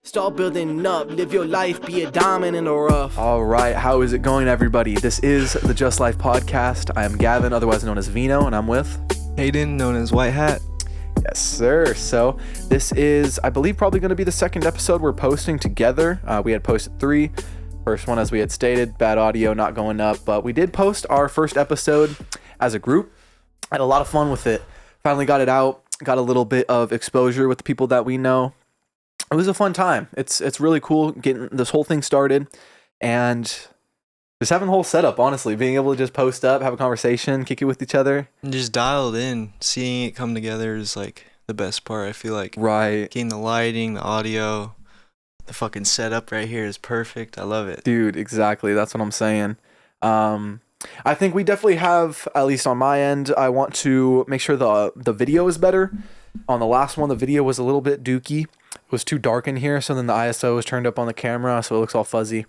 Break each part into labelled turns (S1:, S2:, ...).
S1: Start building up, live your life, be a diamond in the rough.
S2: All right, how is it going, everybody? This is the Just Life podcast. I am Gavin, otherwise known as Vino, and I'm with
S3: Hayden, known as White Hat.
S2: Yes, sir. So this is, I believe, probably going to be the second episode we're posting together. We had posted 3. First one, as we had stated, bad audio, not going up, but we did post our first episode as a group. I had a lot of fun with it. Finally got it out, got a little bit of exposure with the people that we know. It was a fun time. It's really cool getting this whole thing started and just having the whole setup, honestly, being able to just post up, have a conversation, kick it with each other.
S3: And just dialed in. Seeing it come together is like the best part, I feel like.
S2: Right.
S3: Getting the lighting, the audio, the fucking setup right here is perfect. I love it.
S2: Dude, exactly. That's what I'm saying. I think we definitely have, at least on my end, I want to make sure the video is better. On the last one, the video was a little bit dookie. It was too dark in here, so then the ISO was turned up on the camera, so it looks all fuzzy.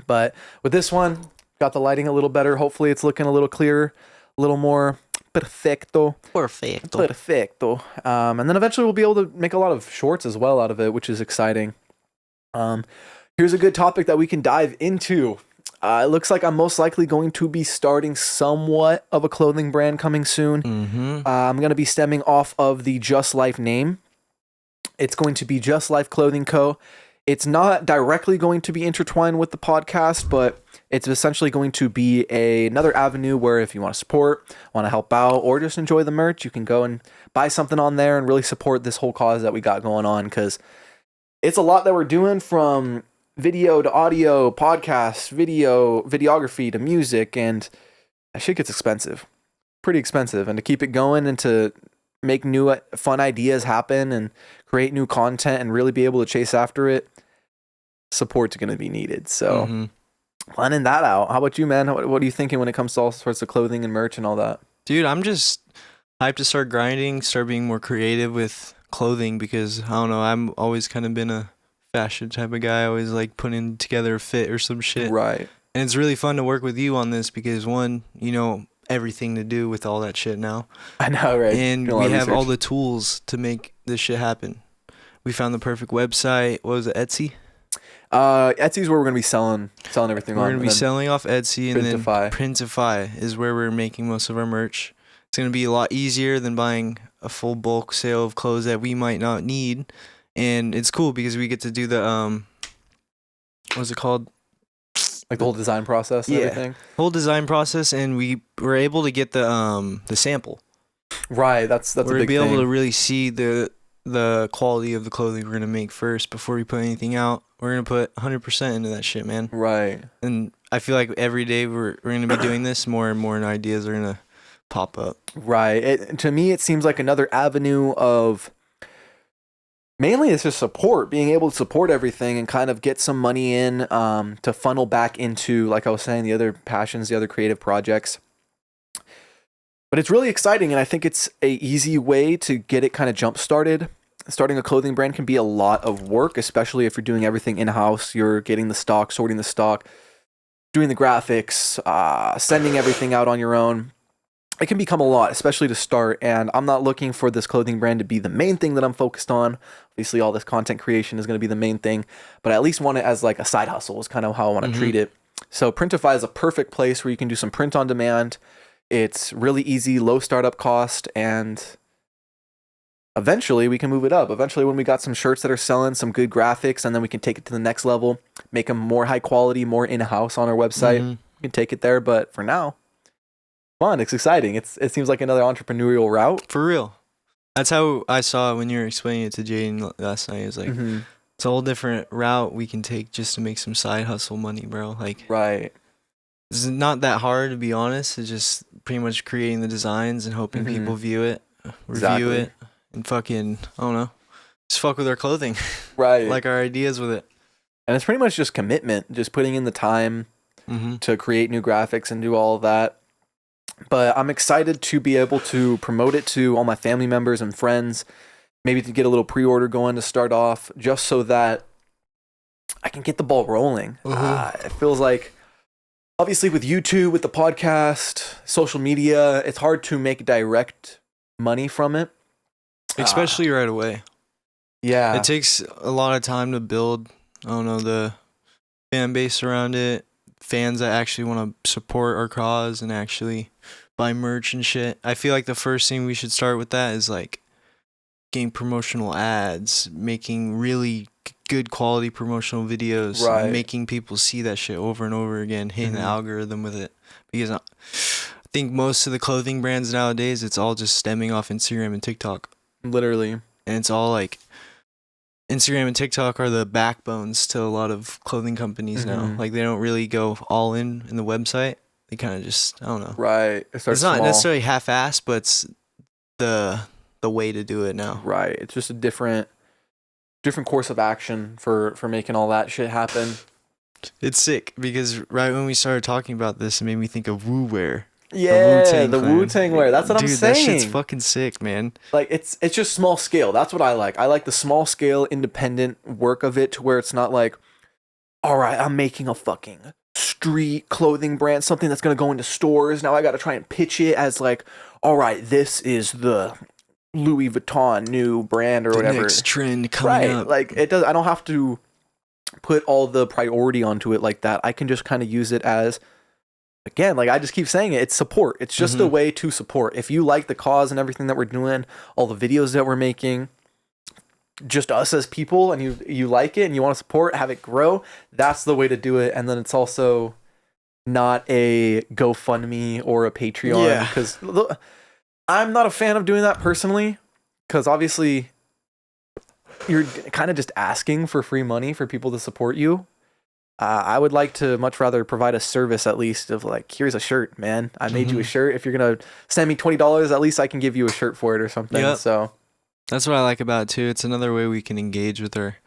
S2: But with this one, got the lighting a little better. Hopefully it's looking a little clearer, a little more perfecto. Perfecto. And then eventually we'll be able to make a lot of shorts as well out of it, which is exciting. Here's a good topic that we can dive into. It looks like I'm most likely going to be starting somewhat of a clothing brand coming soon.
S3: Mm-hmm.
S2: I'm going to be stemming off of the Just Life name. It's going to be Just Life Clothing Co. It's not directly going to be intertwined with the podcast, but it's essentially going to be another avenue where if you want to support, want to help out, or just enjoy the merch, you can go and buy something on there and really support this whole cause that we got going on, because it's a lot that we're doing, from video to audio, podcasts, videography to music, and that shit gets expensive. Pretty expensive. And to keep it going and to make new fun ideas happen and create new content and really be able to chase after it, support's going to be needed. So planning that out. How about you, man? What are you thinking when it comes to all sorts of clothing and merch and all that?
S3: Dude, I'm just hyped to start grinding, start being more creative with clothing, because I don't know, I'm always kind of been a fashion type of guy. I always like putting together a fit or some shit.
S2: Right.
S3: And it's really fun to work with you on this because, one, you know everything to do with all that shit now.
S2: I know, right?
S3: And we have all the tools to make this shit happen. We found the perfect website. What was it, Etsy?
S2: Etsy's where we're going to be selling everything on.
S3: We're going to be selling off Etsy, and then
S2: Printify.
S3: Printify is where we're making most of our merch. It's going to be a lot easier than buying a full bulk sale of clothes that we might not need. And it's cool because we get to do the, what's it called?
S2: Like the whole design process and everything?
S3: Whole design process, and we were able to get the sample.
S2: Right, that's a big thing.
S3: We're going to be able to really see the quality of the clothing we're going to make first before we put anything out. We're going to put 100% into that shit, man.
S2: Right.
S3: And I feel like every day we're going to be doing this more and more, and ideas are going to pop up.
S2: Right. To me, it seems like another avenue of, mainly it's just support, being able to support everything and kind of get some money in to funnel back into, like I was saying, the other passions, the other creative projects. But it's really exciting, and I think it's a easy way to get it kind of jump started. Starting a clothing brand can be a lot of work, especially if you're doing everything in-house. You're getting the stock, sorting the stock, doing the graphics, sending everything out on your own. It can become a lot, especially to start, and I'm not looking for this clothing brand to be the main thing that I'm focused on. Obviously, all this content creation is going to be the main thing, but I at least want it as like a side hustle is kind of how I want to treat it. So Printify is a perfect place where you can do some print on demand. It's really easy, low startup cost, and eventually we can move it up. Eventually, when we got some shirts that are selling, some good graphics, and then we can take it to the next level, make them more high quality, more in-house on our website. We can take it there, but for now, fun. It's exciting. It seems like another entrepreneurial route.
S3: For real. That's how I saw it when you were explaining it to Jaden last night. It was like, it's a whole different route we can take just to make some side hustle money, bro. Like,
S2: right.
S3: It's not that hard, to be honest. It's just pretty much creating the designs and hoping people view it, review it, and fucking, I don't know, just fuck with our clothing.
S2: Right.
S3: Like our ideas with it.
S2: And it's pretty much just commitment, just putting in the time to create new graphics and do all of that. But I'm excited to be able to promote it to all my family members and friends, maybe to get a little pre-order going to start off, just so that I can get the ball rolling. It feels like, obviously with YouTube, with the podcast, social media, it's hard to make direct money from it.
S3: Especially right away.
S2: Yeah.
S3: It takes a lot of time to build, I don't know, the fan base around it, fans that actually want to support our cause and actually buy merch and shit. I feel like the first thing we should start with that is like getting promotional ads, making really good quality promotional videos,
S2: Right.
S3: making people see that shit over and over again, hitting the algorithm with it. Because I think most of the clothing brands nowadays, it's all just stemming off Instagram and TikTok.
S2: Literally.
S3: And it's all like Instagram and TikTok are the backbones to a lot of clothing companies now. Like they don't really go all in the website. They kind of just, I don't know.
S2: Right.
S3: It's not
S2: small.
S3: necessarily half-assed, but it's the way to do it now.
S2: Right. It's just a different course of action for making all that shit happen.
S3: It's sick because right when we started talking about this, it made me think of Wu Wear.
S2: Yeah, the
S3: clan.
S2: Wu-Tang wear. That's what I'm saying.
S3: Dude, that shit's fucking sick, man.
S2: Like it's just small scale. That's what I like. I like the small scale independent work of it to where it's not like, all right, I'm making a fucking street clothing brand, something that's going to go into stores. Now I got to try and pitch it as like, all right, this is the Louis Vuitton new brand or whatever.
S3: Next trend coming up.
S2: Like it does. I don't have to put all the priority onto it like that. I can just kind of use it as, again, like I just keep saying it, it's support. It's just a way to support. If you like the cause and everything that we're doing, all the videos that we're making, just us as people, and you like it and you want to support, have it grow, that's the way to do it. And then it's also not a GoFundMe or a Patreon, because I'm not a fan of doing that personally, because obviously you're kind of just asking for free money for people to support you. I would like to much rather provide a service, at least, of like, here's a shirt, man. I made you a shirt. If you're going to send me $20, at least I can give you a shirt for it or something.
S3: Yep.
S2: So
S3: that's what I like about it too. It's another way we can engage with our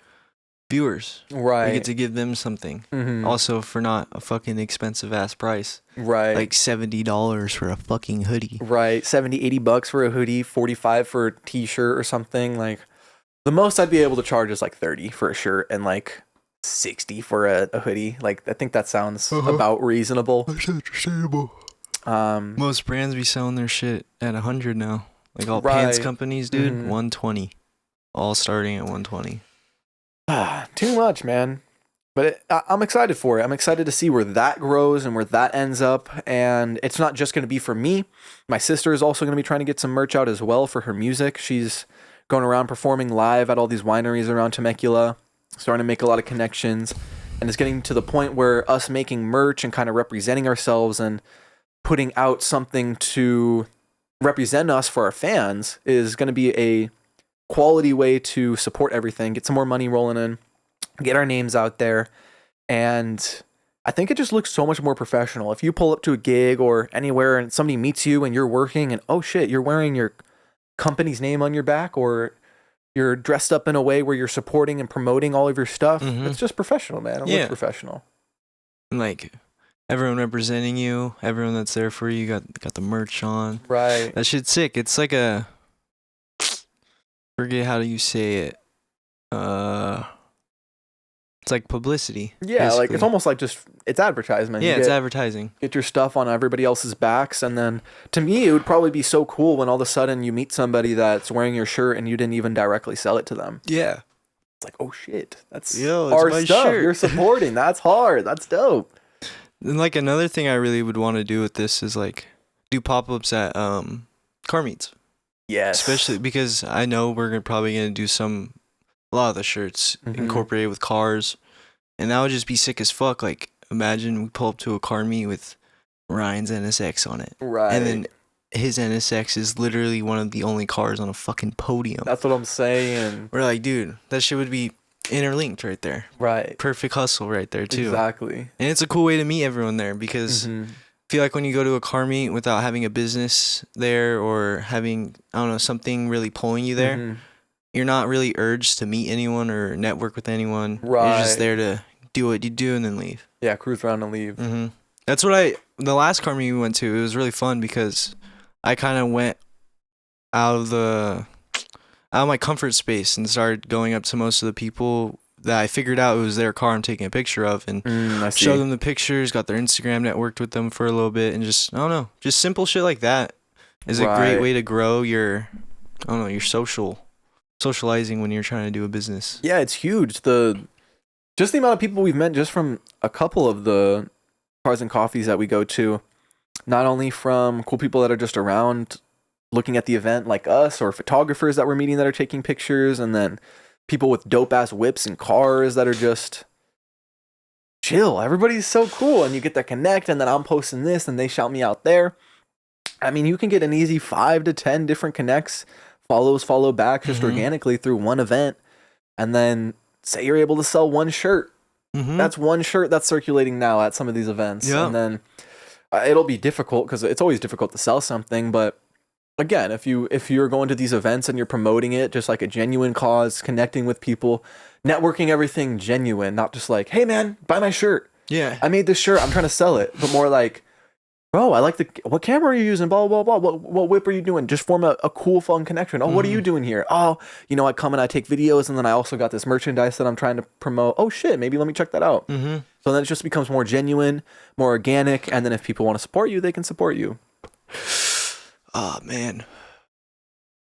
S3: viewers.
S2: Right.
S3: We get to give them something. Also for not a fucking expensive ass price.
S2: Right.
S3: Like $70 for a fucking hoodie.
S2: Right. 70, $80 for a hoodie, 45 for a t-shirt or something. Like the most I'd be able to charge is like 30 for a shirt and like 60 for a hoodie. Like I think that sounds about reasonable.
S3: That's understandable. Most brands be selling their shit at 100 now. Like all pants companies, dude, 120. All starting at 120.
S2: Too much, man. But I'm excited for it. I'm excited to see where that grows and where that ends up. And it's not just going to be for me. My sister is also going to be trying to get some merch out as well for her music. She's going around performing live at all these wineries around Temecula, starting to make a lot of connections. And it's getting to the point where us making merch and kind of representing ourselves and putting out something to represent us for our fans is going to be a quality way to support everything, get some more money rolling in, get our names out there. And I think it just looks so much more professional. If you pull up to a gig or anywhere and somebody meets you and you're working and, oh shit, you're wearing your company's name on your back, or you're dressed up in a way where you're supporting and promoting all of your stuff, it's just professional, man. It looks professional.
S3: And like everyone representing you, everyone that's there for you, got the merch on.
S2: Right.
S3: That shit's sick. It's like a, forget how do you say it. It's like publicity.
S2: Yeah,
S3: basically.
S2: like it's almost like just, it's advertisement.
S3: Yeah, it's advertising.
S2: Get your stuff on everybody else's backs. And then to me, it would probably be so cool when all of a sudden you meet somebody that's wearing your shirt and you didn't even directly sell it to them.
S3: Yeah.
S2: It's like, oh shit, that's
S3: it's
S2: our
S3: my
S2: stuff.
S3: shirt.
S2: You're supporting. That's hard. That's dope.
S3: And like another thing I really would want to do with this is like do pop-ups at car meets.
S2: Yes.
S3: Especially because I know we're probably going to do a lot of the shirts incorporated with cars. And that would just be sick as fuck. Like imagine we pull up to a car meet with Ryan's NSX on it.
S2: Right.
S3: And then his NSX is literally one of the only cars on a fucking podium.
S2: That's what I'm saying.
S3: We're like, dude, that shit would be interlinked right there.
S2: Right.
S3: Perfect hustle right there too.
S2: Exactly.
S3: And it's a cool way to meet everyone there because I feel like when you go to a car meet without having a business there or having, I don't know, something really pulling you there, you're not really urged to meet anyone or network with anyone.
S2: Right.
S3: You're just there to do what you do and then leave.
S2: Yeah, cruise around and leave.
S3: That's what the last car meet we went to, it was really fun because I kind of went out of my comfort space and started going up to most of the people that I figured out it was their car I'm taking a picture of and showed them the pictures, got their Instagram, networked with them for a little bit, and just, I don't know, just simple shit like that is a great way to grow your, I don't know, your social socializing when you're trying to do a business.
S2: Yeah, it's huge. Just the amount of people we've met just from a couple of the cars and coffees that we go to, not only from cool people that are just around looking at the event like us, or photographers that we're meeting that are taking pictures, and then people with dope ass whips and cars that are just chill. Everybody's so cool, and you get to connect, and then I'm posting this and they shout me out there. I mean, you can get an easy 5 to 10 different connects, follow back just organically through one event, and then say you're able to sell one shirt. That's one shirt that's circulating now at some of these events.
S3: Yeah.
S2: And then it'll be difficult because it's always difficult to sell something. But again, if you're going to these events and you're promoting it just like a genuine cause, connecting with people, networking, everything genuine, not just like, hey man, buy my shirt.
S3: Yeah.
S2: I made this shirt, I'm trying to sell it. But more like, bro, I like what camera are you using? Blah, blah, blah. What whip are you doing? Just form a cool, fun connection. Oh, what are you doing here? Oh, I come and I take videos, and then I also got this merchandise that I'm trying to promote. Oh shit, maybe let me check that out. So then it just becomes more genuine, more organic, and then if people want to support you, they can support you.
S3: Oh man,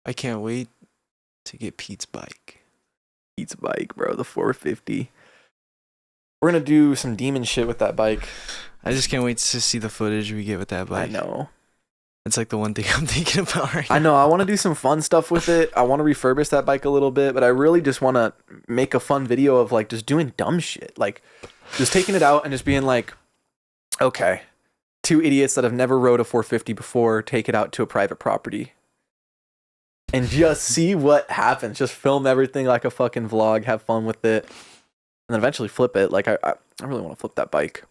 S3: I can't wait to get Pete's bike.
S2: Pete's bike, bro, the 450. We're gonna do some demon shit with that bike.
S3: I just can't wait to see the footage we get with that bike.
S2: I know.
S3: It's like the one thing I'm thinking about right now.
S2: I know. I want to do some fun stuff with it. I want to refurbish that bike a little bit, but I really just want to make a fun video of like just doing dumb shit. Like just taking it out and just being like, okay, 2 idiots that have never rode a 450 before, take it out to a private property and just see what happens. Just film everything like a fucking vlog, have fun with it, and then eventually flip it. Like I really want to flip that bike.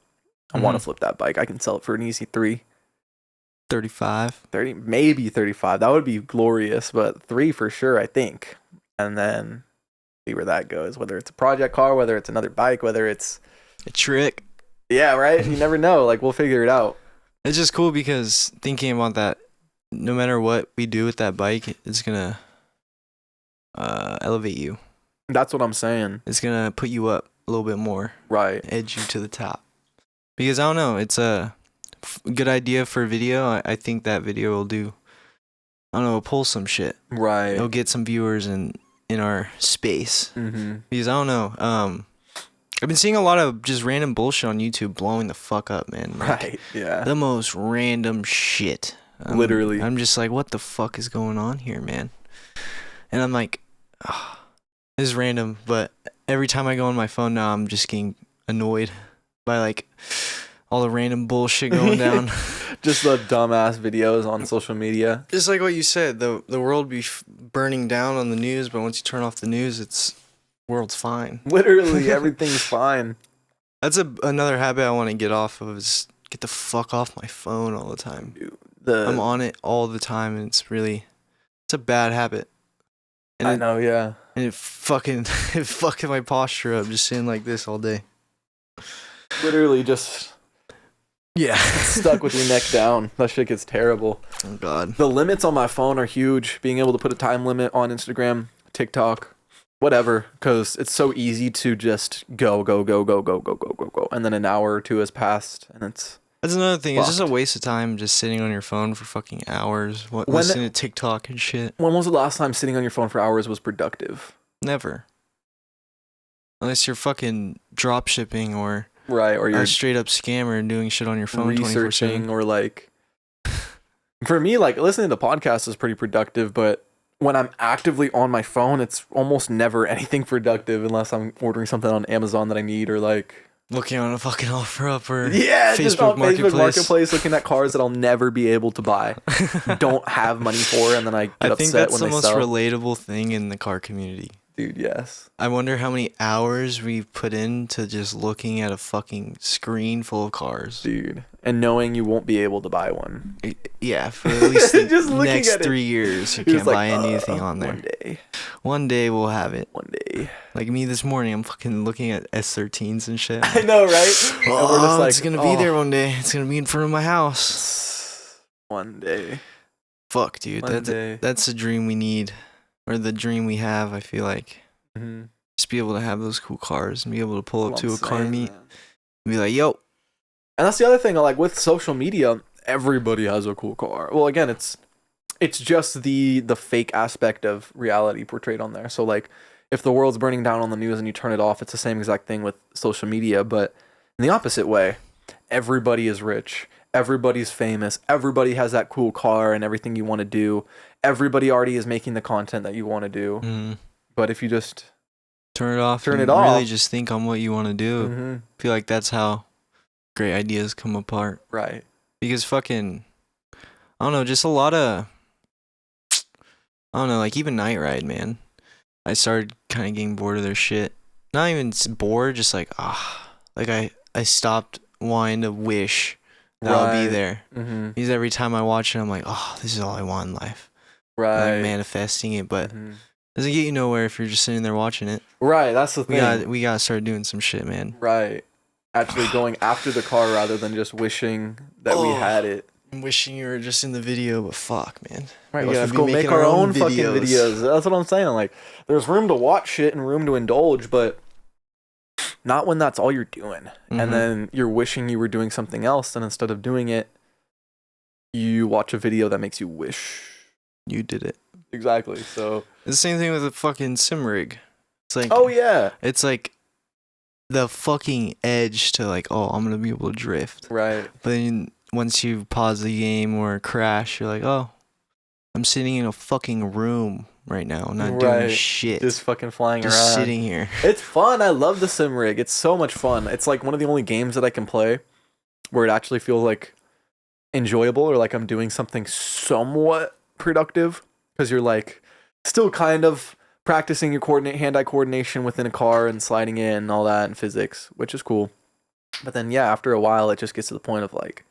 S2: I want to flip that bike. I can sell it for an easy
S3: 35.
S2: 30, maybe 35. That would be glorious, but 3 for sure, I think. And then see where that goes. Whether it's a project car, whether it's another bike, whether it's
S3: A trick.
S2: yeah, right. You never know. Like we'll figure it out.
S3: It's just cool because thinking about that, no matter what we do with that bike, it's gonna elevate you.
S2: That's what I'm saying.
S3: It's gonna put you up a little bit more,
S2: Right.
S3: edge you to the top. Because I don't know, it's a good idea for a video. I think that video will do. I don't know, it'll pull some shit.
S2: Right.
S3: It'll get some viewers in our space. Because I don't know. I've been seeing a lot of just random bullshit on YouTube blowing the fuck up, man. Like,
S2: Right. Yeah.
S3: the most random shit.
S2: Literally.
S3: I'm just like, what the fuck is going on here, man? And I'm like, this is random, but every time I go on my phone now, I'm just getting annoyed by like all the random bullshit going down.
S2: Just the dumbass videos on social media.
S3: Just like what you said, the world be burning down on the news, but once you turn off the news, it's world's fine.
S2: Literally everything's fine.
S3: That's another habit I want to get off of, is get the fuck off my phone all the time. I'm on it all the time, and it's a bad habit. And
S2: I know, yeah.
S3: And it fucking my posture up just sitting like this all day.
S2: Literally just stuck with your neck down. That shit gets terrible.
S3: Oh god.
S2: The limits on my phone are huge. Being able to put a time limit on Instagram, TikTok, whatever, because it's so easy to just go, and then an hour or two has passed, and that's
S3: another thing.
S2: fucked.
S3: It's just a waste of time just sitting on your phone for fucking hours, listening to TikTok and shit.
S2: When was the last time sitting on your phone for hours was productive?
S3: Never. Unless you're fucking drop shipping or
S2: Right, or you're
S3: a straight up scammer and doing shit on your phone
S2: researching
S3: 24/7.
S2: or like for me, like listening to podcasts is pretty productive, but when I'm actively on my phone, it's almost never anything productive unless I'm ordering something on Amazon that I need, or like
S3: looking on a fucking OfferUp or
S2: just on
S3: Facebook
S2: Marketplace looking at cars that I'll never be able to buy, don't have money for, and then I get
S3: I
S2: upset
S3: think that's
S2: when
S3: the
S2: they
S3: most
S2: sell.
S3: relatable thing in the car community.
S2: Dude, yes.
S3: I wonder how many hours we've put into just looking at a fucking screen full of cars.
S2: Dude, and knowing you won't be able to buy one.
S3: Yeah, for at least the
S2: Just looking
S3: next
S2: at it.
S3: 3 years, you
S2: He was
S3: can't
S2: like,
S3: buy anything on there.
S2: One day.
S3: One day we'll have it.
S2: One day.
S3: Like me this morning, I'm fucking looking at S13s and shit.
S2: I know, right? And we're just like,
S3: it's gonna be there one day. It's gonna be in front of my house.
S2: One day.
S3: Fuck, dude.
S2: One day.
S3: That's the dream we need, or the dream we have. I feel like
S2: Mm-hmm.
S3: just be able to have those cool cars and be able to pull up
S2: That's
S3: to a
S2: what I'm
S3: car
S2: saying,
S3: meet
S2: man.
S3: and be like, "Yo."
S2: And that's the other thing, like with social media, everybody has a cool car. Well, again, it's it's just the fake aspect of reality portrayed on there. So like if the world's burning down on the news and you turn it off, it's the same exact thing with social media, but in the opposite way. Everybody is rich. Everybody's famous. Everybody has that cool car and everything you want to do. Everybody already is making the content that you want to do.
S3: Mm.
S2: But if you just
S3: Turn it off.
S2: Turn
S3: and
S2: it off.
S3: Really just think on what you want to do.
S2: mm-hmm,
S3: I feel like that's how great ideas come apart.
S2: right.
S3: Because fucking, I don't know, just a lot of, I don't know, like even Night Ride, man. I started kind of getting bored of their shit. Not even bored, just like, like I stopped wanting to wish that I'll be there.
S2: Mm-hmm.
S3: Because every time I watch it, I'm like, this is all I want in life.
S2: Right.
S3: Like manifesting it, but
S2: mm-hmm.
S3: doesn't get you nowhere if you're just sitting there watching it.
S2: Right, that's the thing.
S3: We gotta start doing some shit, man.
S2: Right. Actually going after the car rather than just wishing that we had it.
S3: I'm wishing you were just in the video, but fuck, man.
S2: Right,
S3: We
S2: let's
S3: gotta
S2: just
S3: be
S2: go
S3: making
S2: make our own fucking
S3: videos.
S2: videos. That's what I'm saying. Like, there's room to watch shit and room to indulge, but not when that's all you're doing.
S3: Mhm.
S2: And then you're wishing you were doing something else, and instead of doing it, you watch a video that makes you wish.
S3: You did it.
S2: Exactly. So.
S3: It's the same thing with the fucking sim rig. It's like,
S2: Oh yeah.
S3: it's like the fucking edge to like, I'm gonna be able to drift.
S2: Right.
S3: But then once you pause the game or crash, you're like, I'm sitting in a fucking room right now, not doing
S2: Right.
S3: shit.
S2: Just fucking flying
S3: Just
S2: around.
S3: sitting here.
S2: It's fun. I love the sim rig. It's so much fun. It's like one of the only games that I can play where it actually feels like enjoyable or like I'm doing something somewhat productive, because you're like still kind of practicing your hand-eye coordination within a car and sliding in and all that and physics, which is cool. But then yeah, after a while it just gets to the point of like,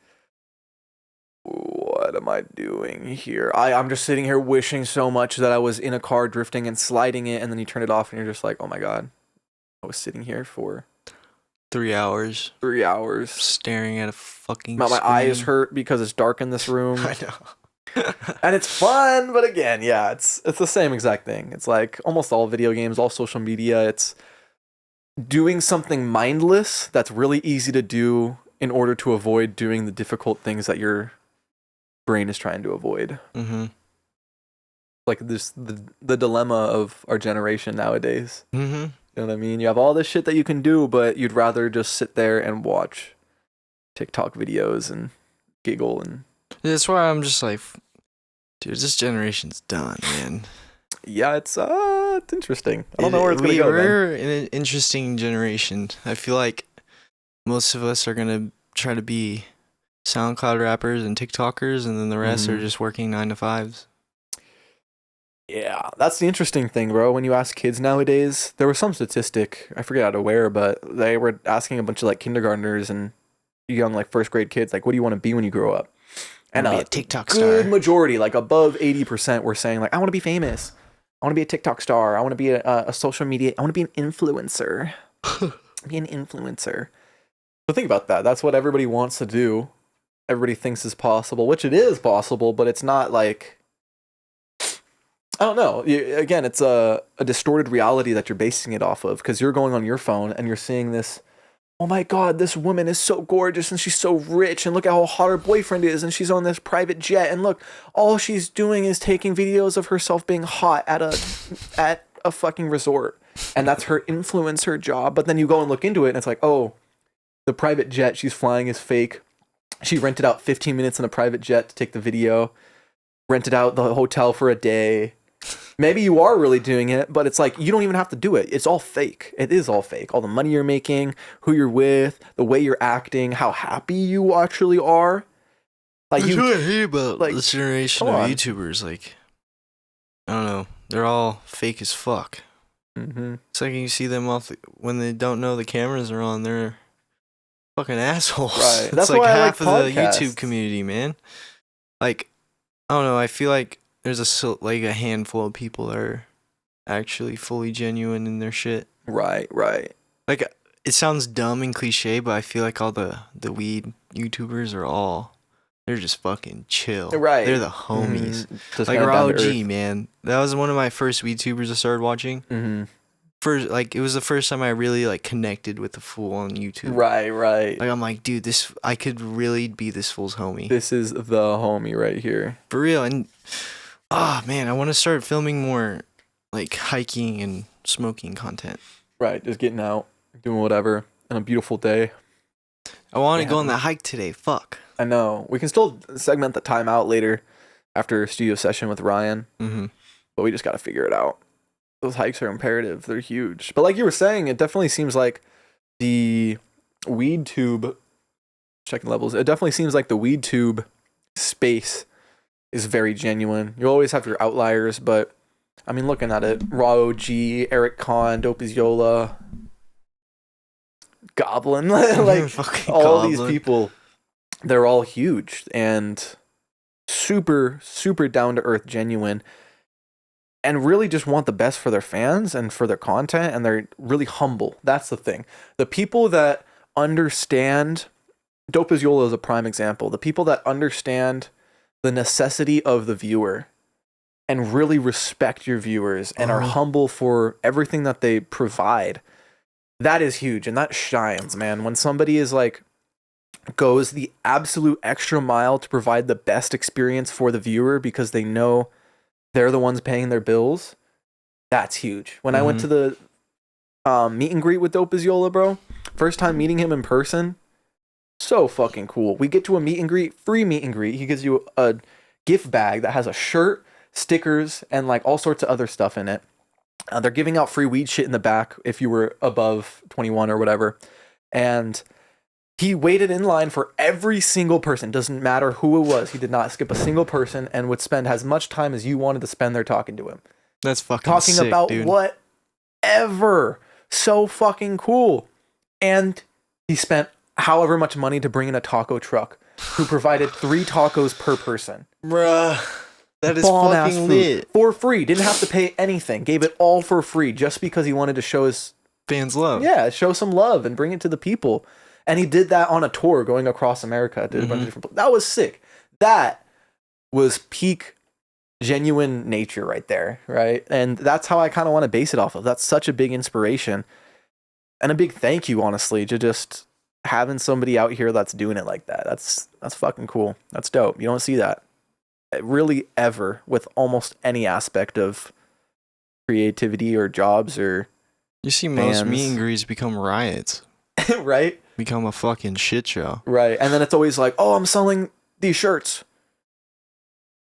S2: what am I doing here? I'm just sitting here wishing so much that I was in a car drifting and sliding it, and then you turn it off and you're just like, oh my god, I was sitting here for
S3: 3 hours
S2: 3 hours.
S3: staring at a fucking
S2: My
S3: screen.
S2: eyes hurt because it's dark in this room.
S3: I know.
S2: And it's fun, but again, yeah, it's the same exact thing. It's like almost all video games, all social media, it's doing something mindless that's really easy to do in order to avoid doing the difficult things that your brain is trying to avoid.
S3: Mm-hmm.
S2: Like this the dilemma of our generation nowadays.
S3: Mm-hmm.
S2: You know what I mean? You have all this shit that you can do, but you'd rather just sit there and watch TikTok videos and giggle. And
S3: That's why I'm just like, dude, this generation's done, man.
S2: yeah, it's interesting. I don't know where it's gonna go.
S3: We're in an interesting generation. I feel like most of us are gonna try to be SoundCloud rappers and TikTokers, and then the rest are just working 9 to 5s.
S2: Yeah, that's the interesting thing, bro. When you ask kids nowadays, there was some statistic, I forget out of where, but they were asking a bunch of like kindergartners and young like first grade kids, like, what do you want to be when you grow up? And
S3: Be a TikTok
S2: good
S3: star.
S2: majority, like above 80%, were saying like, I want to be famous. I want to be a TikTok star. I want to be a social media. I want to be an influencer. Be an influencer. So think about that. That's what everybody wants to do. Everybody thinks is possible, which it is possible, but it's not like, I don't know. Again, it's a distorted reality that you're basing it off of, because you're going on your phone and you're seeing this, oh my god, this woman is so gorgeous and she's so rich, and look at how hot her boyfriend is, and she's on this private jet, and look, all she's doing is taking videos of herself being hot at a fucking resort, and that's her influencer job. But then you go and look into it and it's like, oh, the private jet she's flying is fake. She rented out 15 minutes in a private jet to take the video, rented out the hotel for a day. Maybe you are really doing it, but it's like, you don't even have to do it. It's all fake. It is all fake. All the money you're making, who you're with, the way you're acting, how happy you actually are. Like,
S3: That's what I hate about
S2: like,
S3: this generation of
S2: come on.
S3: YouTubers. Like, I don't know. They're all fake as fuck.
S2: Mm-hmm.
S3: It's like you see them when they don't know the cameras are on, they're fucking assholes.
S2: Right.
S3: It's
S2: That's
S3: like
S2: why I
S3: half
S2: like
S3: of the
S2: podcasts.
S3: YouTube community, man. Like, I don't know. I feel like there's a handful of people that are actually fully genuine in their shit.
S2: Right.
S3: Like, it sounds dumb and cliche, but I feel like all the weed YouTubers they're just fucking chill.
S2: Right.
S3: They're the homies.
S2: Just
S3: Like
S2: kinda down to
S3: Raul G,
S2: earth.
S3: man. That was one of my first YouTubers I started watching.
S2: Mm-hmm.
S3: It was the first time I really like connected with the fool on YouTube.
S2: Right.
S3: Like, I'm like, dude, I could really be this fool's homie.
S2: This is the homie right here.
S3: For real. And Oh man, I want to start filming more like hiking and smoking content.
S2: Right, just getting out, doing whatever on a beautiful day.
S3: I want to
S2: Yeah.
S3: go on that hike today. Fuck.
S2: I know. We can still segment the time out later after a studio session with Ryan,
S3: Mm-hmm.
S2: but we just got to figure it out. Those hikes are imperative. They're huge. But like you were saying, it definitely seems like the weed tube, checking levels, it definitely seems like the weed tube space is very genuine. You always have your outliers, but I mean, looking at it, Raw OG, Eric Kahn, Dope is Yola, Goblin, like
S3: Fucking
S2: all
S3: Goblin.
S2: these people, they're all huge and super, super down to earth, genuine, and really just want the best for their fans and for their content. And they're really humble. That's the thing. The people that understand, Dope is Yola is a prime example. The people that understand the necessity of the viewer and really respect your viewers and are humble for everything that they provide. That is huge, and that shines, man. When somebody is like goes the absolute extra mile to provide the best experience for the viewer because they know they're the ones paying their bills, that's huge. When I went to the meet and greet with Dope is Yola, bro, first time meeting him in person, so fucking cool. We get to a meet and greet, free meet and greet. He gives you a gift bag that has a shirt, stickers, and like all sorts of other stuff in it. They're giving out free weed shit in the back if you were above 21 or whatever. And he waited in line for every single person. Doesn't matter who it was. He did not skip a single person and would spend as much time as you wanted to spend there talking to him.
S3: That's fucking
S2: Talking
S3: sick,
S2: about
S3: dude.
S2: whatever. So fucking cool. And he spent however much money to bring in a taco truck who provided 3 tacos per person.
S3: Bruh. That is
S2: Bomb-ass
S3: fucking
S2: food.
S3: lit.
S2: For free. Didn't have to pay anything. Gave it all for free just because he wanted to show his
S3: Fans love.
S2: yeah, show some love and bring it to the people. And he did that on a tour going across America. Did a bunch of different. That was sick. That was peak genuine nature right there, right? And that's how I kind of want to base it off of. That's such a big inspiration and a big thank you, honestly, to just having somebody out here that's doing it like that. That's fucking cool. That's dope. You don't see that really ever with almost any aspect of creativity or jobs or
S3: You see most
S2: fans.
S3: meet and greets become riots.
S2: right?
S3: Become a fucking shit show.
S2: Right. And then it's always like, oh, I'm selling these shirts.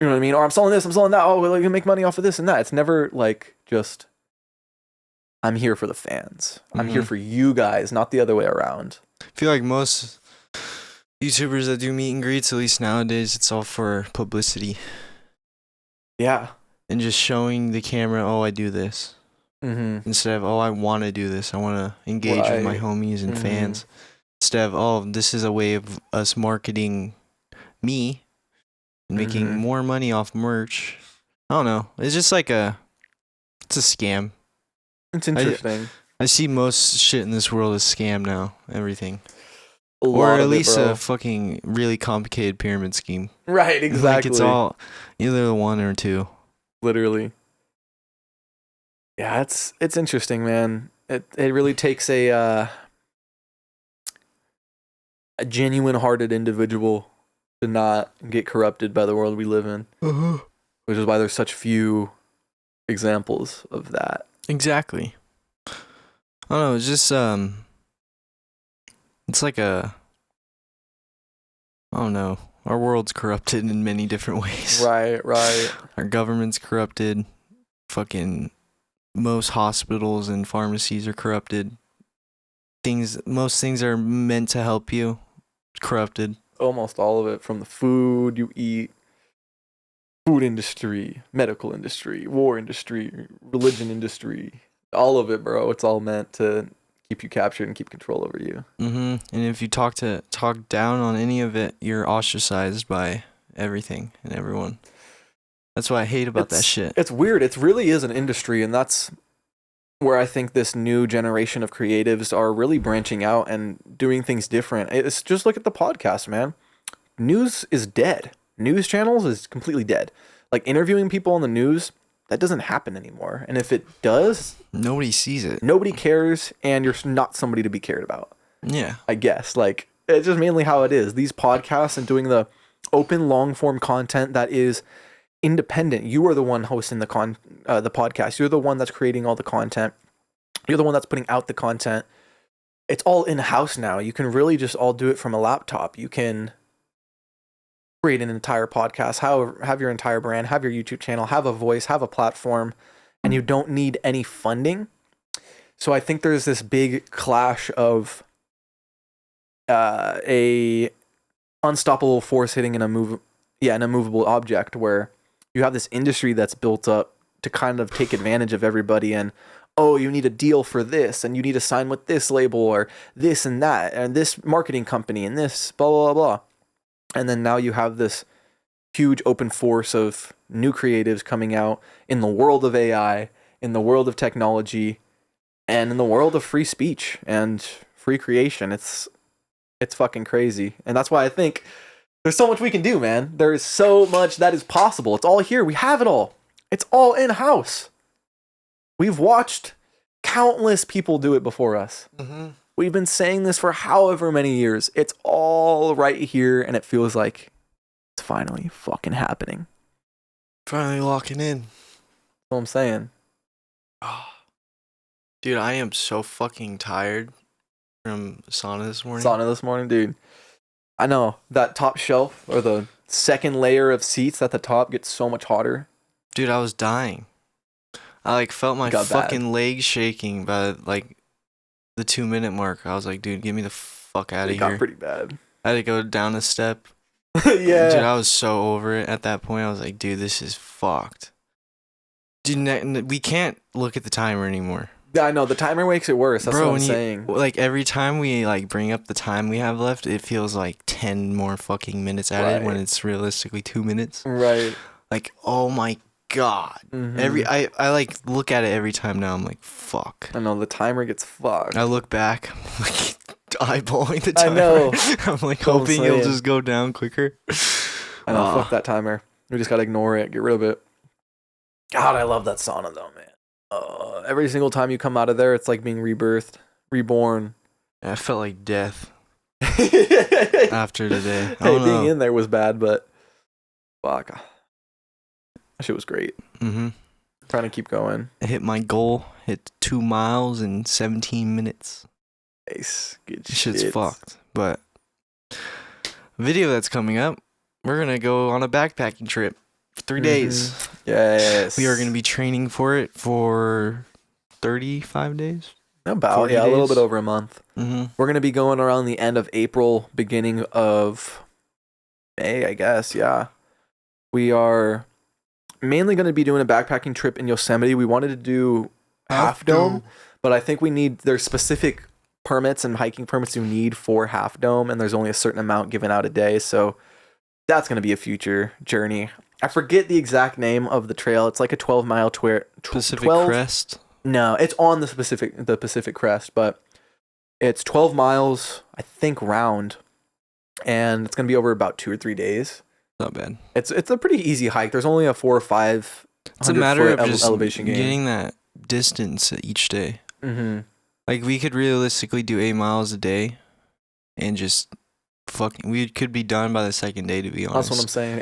S2: You know what I mean? Or I'm selling this, I'm selling that. Oh, well, you can make money off of this and that. It's never like just, I'm here for the fans. I'm here for you guys, not the other way around.
S3: I feel like most YouTubers that do meet and greets, at least nowadays, it's all for publicity.
S2: Yeah.
S3: And just showing the camera, oh, I do this.
S2: Mm-hmm.
S3: Instead of, oh, I want to do this. I want to engage with my
S2: Right.
S3: homies and fans. Instead of, oh, this is a way of us marketing me and making more money off merch. I don't know. It's just like it's a scam.
S2: It's interesting.
S3: I see most shit in this world as scam now. Everything.
S2: A
S3: Or
S2: lot
S3: at
S2: of it,
S3: least
S2: bro.
S3: a fucking really complicated pyramid scheme.
S2: Right, exactly.
S3: Like it's all either the one or two.
S2: Literally. Yeah, it's interesting, man. It really takes a genuine hearted individual to not get corrupted by the world we live in. Which is why there's such few examples of that.
S3: Exactly. I don't know, it's just it's like I don't know. Our world's corrupted in many different ways.
S2: Right.
S3: Our government's corrupted. Fucking most hospitals and pharmacies are corrupted. Most things are meant to help you, corrupted.
S2: Almost all of it, from the food you eat, food industry, medical industry, war industry, religion industry, all of it, bro. It's all meant to keep you captured and keep control over you.
S3: And if you talk down on any of it, you're ostracized by everything and everyone. That's what I hate about that shit.
S2: It's weird. It really is an industry, and that's where I think this new generation of creatives are really branching out and doing things different. It's just look at the podcast, man. News is dead. News channels is completely dead. Like interviewing people on the news, that doesn't happen anymore. And if it does,
S3: Nobody sees it.
S2: nobody cares, and you're not somebody to be cared about.
S3: Yeah.
S2: I guess. Like, it's just mainly how it is. These podcasts and doing the open long form content that is independent. You are the one hosting the podcast. You're the one that's creating all the content. You're the one that's putting out the content. It's all in-house now. You can really just all do it from a laptop. You can create an entire podcast, have your entire brand, have your YouTube channel, have a voice, have a platform, and you don't need any funding. So I think there's this big clash of a unstoppable force hitting an immovable object, where you have this industry that's built up to kind of take advantage of everybody, and oh, you need a deal for this, and you need to sign with this label or this and that, and this marketing company and this blah, blah, blah, blah. And then now you have this huge open force of new creatives coming out in the world of AI, in the world of technology, and in the world of free speech and free creation. It's fucking crazy. And that's why I think there's so much we can do, man. There is so much that is possible. It's all here. We have it all. It's all in-house. We've watched countless people do it before us. Mm-hmm. We've been saying this for however many years. It's all right here, and it feels like it's finally fucking happening.
S3: Finally locking in.
S2: That's what I'm saying.
S3: Oh. Dude, I am so fucking tired from sauna this morning.
S2: Dude. I know. That top shelf, or the second layer of seats at the top, gets so much hotter.
S3: Dude, I was dying. I felt my fucking legs shaking by the 2-minute mark. I was like, dude, get me the fuck out of here. It got
S2: pretty bad.
S3: I had to go down a step.
S2: Yeah.
S3: Dude, I was so over it at that point. I was like, dude, this is fucked. Dude, we can't look at the timer anymore.
S2: Yeah, I know. The timer makes it worse. That's what I'm saying.
S3: Every time we bring up the time we have left, it feels like 10 more fucking minutes added when it's realistically 2 minutes.
S2: Right.
S3: Oh my God. Mm-hmm. I look at it every time now. I'm like, fuck.
S2: I know, the timer gets fucked.
S3: I look back, I'm eyeballing the timer.
S2: I know.
S3: I'm hoping it'll just go down quicker.
S2: I know, fuck that timer. We just gotta ignore it, get rid of it. God, I love that sauna though, man. Every single time you come out of there, it's like being rebirthed, reborn.
S3: I felt like death after today.
S2: Being in there was bad, but fuck. That shit was great.
S3: Mm-hmm.
S2: Trying to keep going.
S3: I hit my goal. Hit 2 miles in 17 minutes.
S2: Nice. Good shit.
S3: Shit's fucked. But video that's coming up, we're going to go on a backpacking trip for 3 days.
S2: Yes.
S3: We are going to be training for it for 35 days.
S2: About, yeah, days. A little bit over a month.
S3: Mm-hmm.
S2: We're going to be going around the end of April, beginning of May, I guess. Yeah. We are mainly going to be doing a backpacking trip in Yosemite. We wanted to do Half Dome, but I think there's specific permits and hiking permits you need for Half Dome, and there's only a certain amount given out a day, so that's going to be a future journey. I forget the exact name of the trail. It's like a 12-mile
S3: Pacific Crest?
S2: No, it's on the Pacific Crest, but it's 12 miles, I think, round, and it's going to be over about 2 or 3 days.
S3: Not bad.
S2: It's a pretty easy hike. There's only a 4 or 5.
S3: It's a matter of just elevation getting that distance each day.
S2: Mm-hmm.
S3: We could realistically do 8 miles a day, and just we could be done by the second day. To be honest,
S2: that's what I'm saying.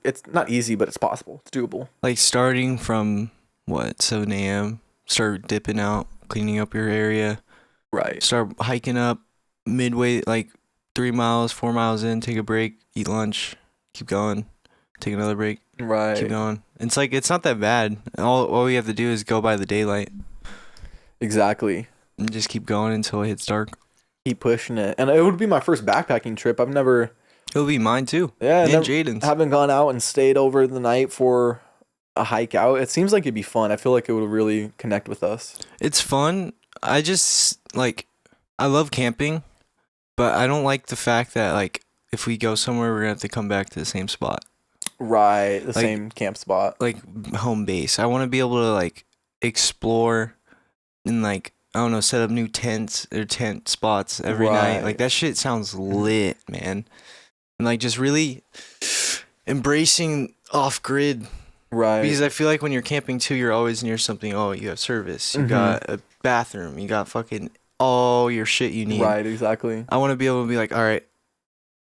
S2: It's not easy, but it's possible. It's doable.
S3: Starting from 7 a.m. Start dipping out, cleaning up your area.
S2: Right. Start
S3: hiking up midway, 3 miles, 4 miles in. Take a break, eat lunch. Keep going. Take another break.
S2: Right.
S3: Keep going. It's not that bad. All we have to do is go by the daylight.
S2: Exactly.
S3: And just keep going until it hits dark.
S2: Keep pushing it. And it would be my first backpacking trip. I've never...
S3: It'll be mine too.
S2: Yeah.
S3: And Jaden's.
S2: Haven't gone out and stayed over the night for a hike out. It seems like it'd be fun. I feel like it would really connect with us.
S3: It's fun. I just, I love camping, but I don't like the fact that, if we go somewhere, we're going to have to come back to the same spot.
S2: Right, the same camp spot.
S3: Home base. I want to be able to, explore and, I don't know, set up new tents or tent spots every night. That shit sounds lit, man. And, just really embracing off-grid.
S2: Right.
S3: Because I feel like when you're camping, too, you're always near something. Oh, you have service. You got a bathroom. You got fucking all your shit you need.
S2: Right, exactly.
S3: I want to be able to be all right,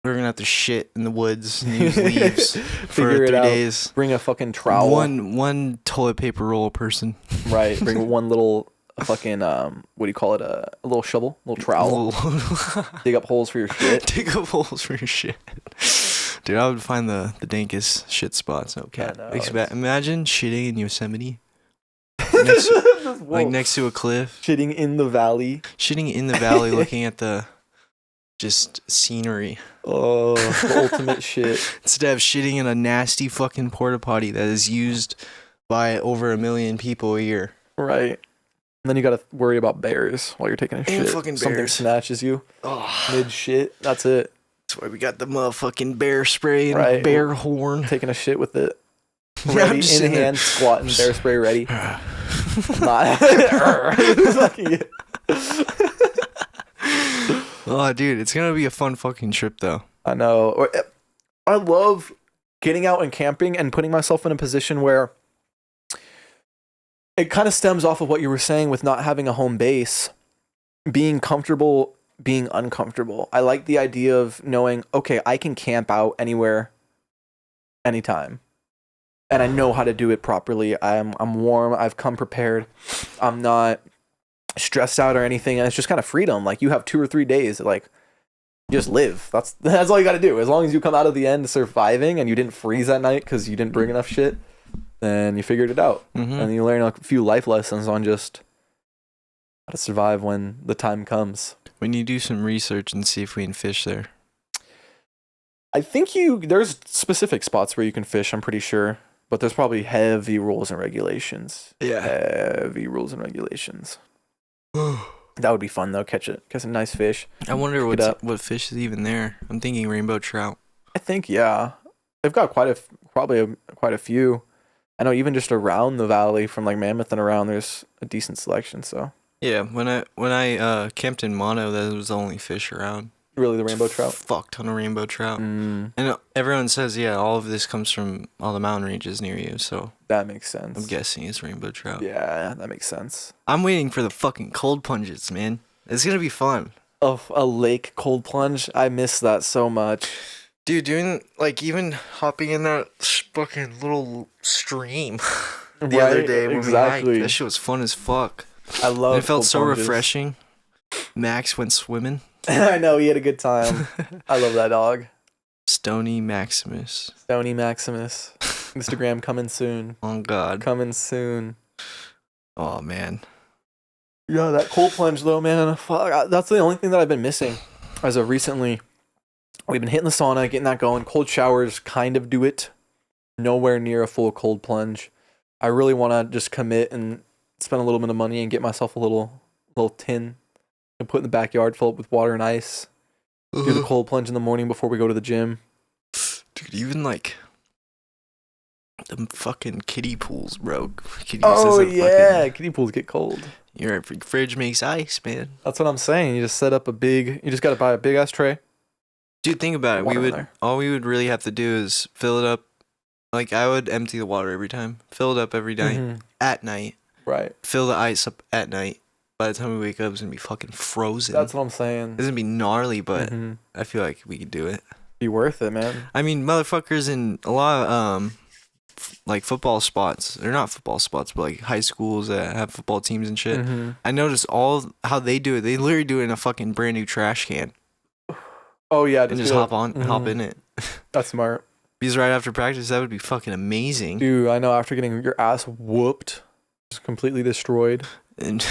S3: We're gonna have to shit in the woods and use leaves for
S2: Figure it
S3: 3
S2: out.
S3: days.
S2: Bring a fucking trowel.
S3: One toilet paper roll a person.
S2: Right. Bring one little fucking what do you call it? A little shovel, little trowel. Dig up holes for your shit.
S3: Dig up holes for your shit. Dude, I would find the dankest shit spots. Okay. Imagine shitting in Yosemite. Next to a cliff.
S2: Shitting in the valley.
S3: Shitting in the valley looking at the just scenery.
S2: Oh, the ultimate shit.
S3: Instead of shitting in a nasty fucking porta potty that is used by over 1 million people a year.
S2: Right. And then you gotta worry about bears while you're taking a shit.
S3: Fucking bears.
S2: Something snatches you. Mid shit. That's it.
S3: That's why we got the motherfucking bear spray and
S2: Right.
S3: bear horn.
S2: Taking a shit with it. Ready, in hand, squatting, bear spray ready. Not.
S3: Oh, dude, it's gonna be a fun fucking trip, though.
S2: I know. I love getting out and camping and putting myself in a position where it kind of stems off of what you were saying with not having a home base, being comfortable, being uncomfortable. I like the idea of knowing, okay, I can camp out anywhere, anytime. And I know how to do it properly. I'm warm. I've come prepared. I'm not stressed out or anything. And it's just kind of freedom. Like, you have 2 or 3 days. Like, just live. That's all you got to do. As long as you come out of the end surviving and you didn't freeze that night because you didn't bring enough shit, then you figured it out.
S3: Mm-hmm.
S2: And you learn a few life lessons on just how to survive when the time comes.
S3: We need to do some research and see if we can fish there.
S2: I think there's specific spots where you can fish, I'm pretty sure. But there's probably heavy rules and regulations.
S3: Yeah.
S2: Heavy rules and regulations. That would be fun, though. Catch a nice fish.
S3: I wonder what fish is even there. I'm thinking rainbow trout.
S2: I think, yeah. They've got quite a few. I know even just around the valley from like Mammoth and around, there's a decent selection, so.
S3: Yeah, when I camped in Mono, that was the only fish around.
S2: Really, the rainbow trout?
S3: Fuck ton of rainbow trout.
S2: Mm.
S3: And everyone says, yeah, all of this comes from all the mountain ranges near you, so.
S2: That makes sense.
S3: I'm guessing it's rainbow trout.
S2: Yeah, that makes sense.
S3: I'm waiting for the fucking cold plunges, man. It's gonna be fun.
S2: Of a lake cold plunge, I miss that so much.
S3: Dude, doing, like, even hopping in that fucking little stream the other day when we hiked, that shit was fun as fuck.
S2: I love
S3: it. It felt so
S2: plunges.
S3: refreshing. Max went swimming.
S2: I know, he had a good time. I love that dog.
S3: Stony Maximus.
S2: Stony Maximus. Instagram coming soon.
S3: Oh, God.
S2: Coming soon.
S3: Oh, man.
S2: Yeah, that cold plunge, though, man. Fuck, that's the only thing that I've been missing as of recently. We've been hitting the sauna, getting that going. Cold showers kind of do it. Nowhere near a full cold plunge. I really want to just commit and spend a little bit of money and get myself a little tin and put in the backyard, fill it with water and ice. Do the cold plunge in the morning before we go to the gym.
S3: Dude, even like them fucking kiddie pools, bro.
S2: Kiddie pools get cold.
S3: Your fridge makes ice, man.
S2: That's what I'm saying. You just set up you just got to buy a big ass tray.
S3: Dude, think about it. All we would really have to do is fill it up. Like, I would empty the water every time. Fill it up every night. At night.
S2: Right.
S3: Fill the ice up at night. By the time we wake up, it's going to be fucking frozen.
S2: That's what I'm saying.
S3: It's going to be gnarly, but I feel like we could do it.
S2: Be worth it, man.
S3: I mean, motherfuckers in a lot of, like, football spots. They're not football spots, but, like, high schools that have football teams and shit. I noticed how they do it. They literally do it in a fucking brand new trash can.
S2: Oh, yeah.
S3: And just hop in it.
S2: That's smart.
S3: Because right after practice, that would be fucking amazing.
S2: Dude, I know. After getting your ass whooped, just completely destroyed.
S3: And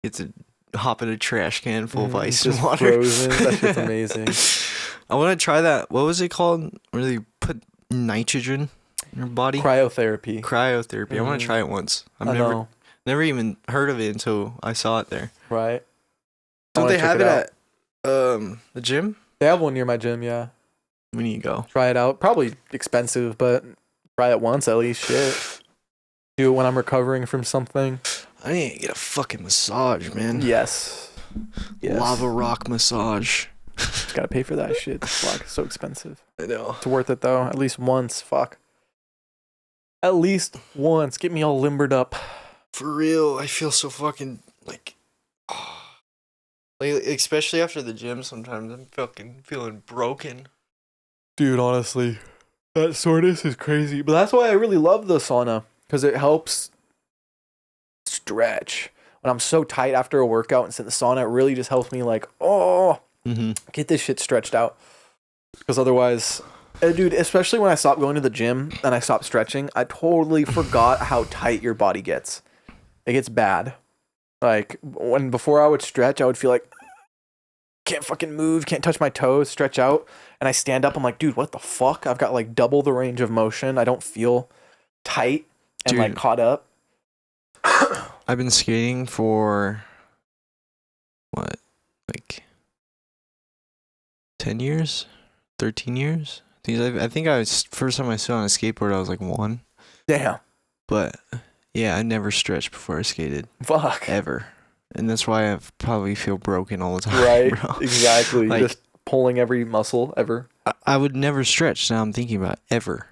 S3: get to hop in a trash can full of ice
S2: just
S3: and water.
S2: Frozen. That shit's amazing.
S3: I want to try that. What was it called? Where they put nitrogen in your body?
S2: Cryotherapy.
S3: I want to try it once. I've never even heard of it until I saw it there.
S2: Right.
S3: Don't they have it at the gym?
S2: They have one near my gym, yeah.
S3: We need to go.
S2: Try it out. Probably expensive, but try it once at least. Shit. Do it when I'm recovering from something.
S3: I need to get a fucking massage, man.
S2: Yes.
S3: Lava rock massage.
S2: Just gotta pay for that shit. Fuck, it's so expensive.
S3: I know.
S2: It's worth it though. At least once. Fuck. At least once. Get me all limbered up.
S3: For real, I feel so fucking like especially after the gym sometimes I'm fucking feeling broken.
S2: Dude, honestly, that soreness is crazy. But that's why I really love the sauna, because it helps stretch. When I'm so tight after a workout and sit in the sauna, it really just helps me like, get this shit stretched out. Because otherwise, dude, especially when I stopped going to the gym and I stopped stretching, I totally forgot how tight your body gets. It gets bad. Like before I would stretch, I would feel like can't fucking move, can't touch my toes, stretch out. And I stand up, I'm like, dude, what the fuck? I've got like double the range of motion. I don't feel tight and
S3: Dude,
S2: like caught up.
S3: I've been skating for what, like 10 years, 13 years. I think I was first time I stood on a skateboard, I was like 1.
S2: Damn.
S3: But yeah, I never stretched before I skated
S2: Fuck.
S3: ever, and that's why I probably feel broken all the time.
S2: Right.
S3: Bro.
S2: Exactly.
S3: Like,
S2: just pulling every muscle ever.
S3: I would never stretch. Now I'm thinking about it, ever.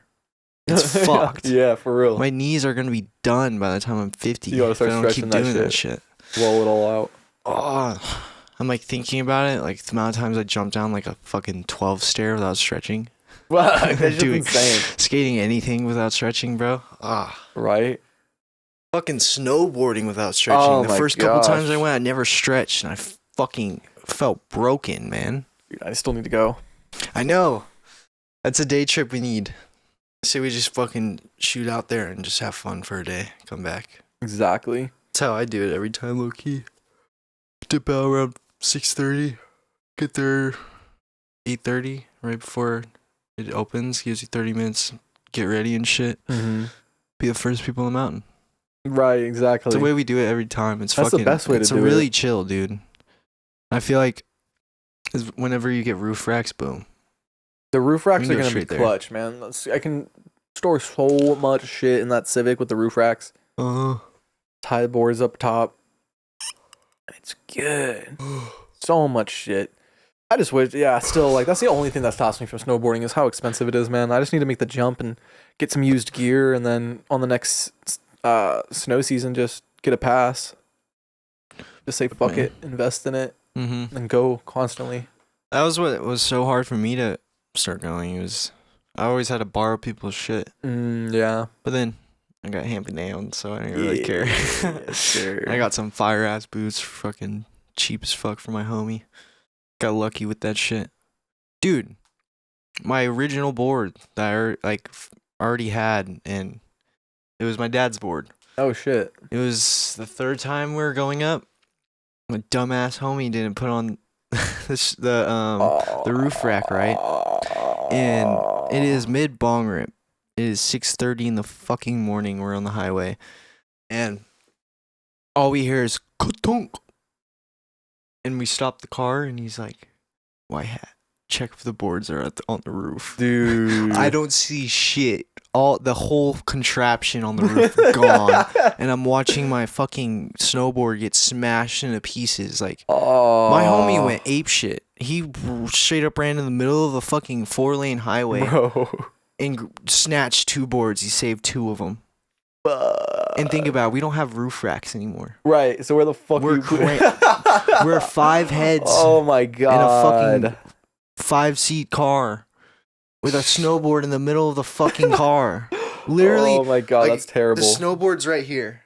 S3: It's fucked.
S2: Yeah, for real.
S3: My knees are gonna be done by the time I'm 50.
S2: You gotta start
S3: if I don't
S2: stretching
S3: keep
S2: that
S3: doing
S2: shit.
S3: that shit.
S2: Roll it all out.
S3: Oh, I'm like thinking about it. Like the amount of times I jumped down like a fucking 12 stair without stretching.
S2: Wow, that's just
S3: Doing
S2: insane.
S3: Skating anything without stretching, bro.
S2: Right?
S3: Fucking snowboarding without stretching.
S2: Oh
S3: The
S2: my
S3: first couple
S2: gosh.
S3: times I went, I never stretched, and I fucking felt broken, man.
S2: Dude, I still need to go.
S3: I know. That's a day trip we need. Say we just fucking shoot out there and just have fun for a day. Come back.
S2: Exactly.
S3: That's how I do it every time, low key. Dip out around 6:30. Get there 8:30, right before it opens. Gives you 30 minutes. Get ready and shit.
S2: Mm-hmm.
S3: Be the first people on the mountain.
S2: Right, exactly.
S3: It's the way we do it every time. It's
S2: That's
S3: fucking.
S2: the best way to
S3: it's
S2: do
S3: really
S2: it.
S3: chill, dude. I feel like whenever you get roof racks, boom.
S2: The roof racks
S3: We
S2: are
S3: can go
S2: going to be
S3: straight there.
S2: clutch, man. I can store so much shit in that Civic with the roof racks. Tie the boards up top. It's good. So much shit. I just wish, still, like, that's the only thing that stops me from snowboarding is how expensive it is, man. I just need to make the jump and get some used gear, and then on the next snow season, just get a pass. Just say, fuck it, invest in it, and go constantly.
S3: That was what was so hard for me to start going. It was I always had to borrow people's shit.
S2: Yeah.
S3: But then I got nailed, so I didn't really care.
S2: Yes, sir.
S3: I got some fire ass boots, fucking cheap as fuck for my homie. Got lucky with that shit, dude. My original board that I already had, and it was my dad's board.
S2: Oh shit.
S3: It was the third time we were going up. My dumbass homie didn't put on the roof rack right, and it is mid bong rip. It is 6:30 in the fucking morning. We're on the highway, and all we hear is ka-tunk. And we stop the car, and he's like, "Why check if the boards are on the roof,
S2: dude."
S3: I don't see shit. The whole contraption on the roof gone, and I'm watching my fucking snowboard get smashed into pieces. Like, my homie went ape shit. He straight up ran in the middle of a fucking 4-lane highway,
S2: bro,
S3: and snatched 2 boards. He saved 2 of them. And think about it, we don't have roof racks anymore.
S2: Right. So where the fuck
S3: We're we're 5 heads.
S2: Oh my god.
S3: In a fucking 5-seat car with a snowboard in the middle of the fucking car. Literally.
S2: Oh my god,
S3: like,
S2: that's terrible.
S3: The snowboard's right here.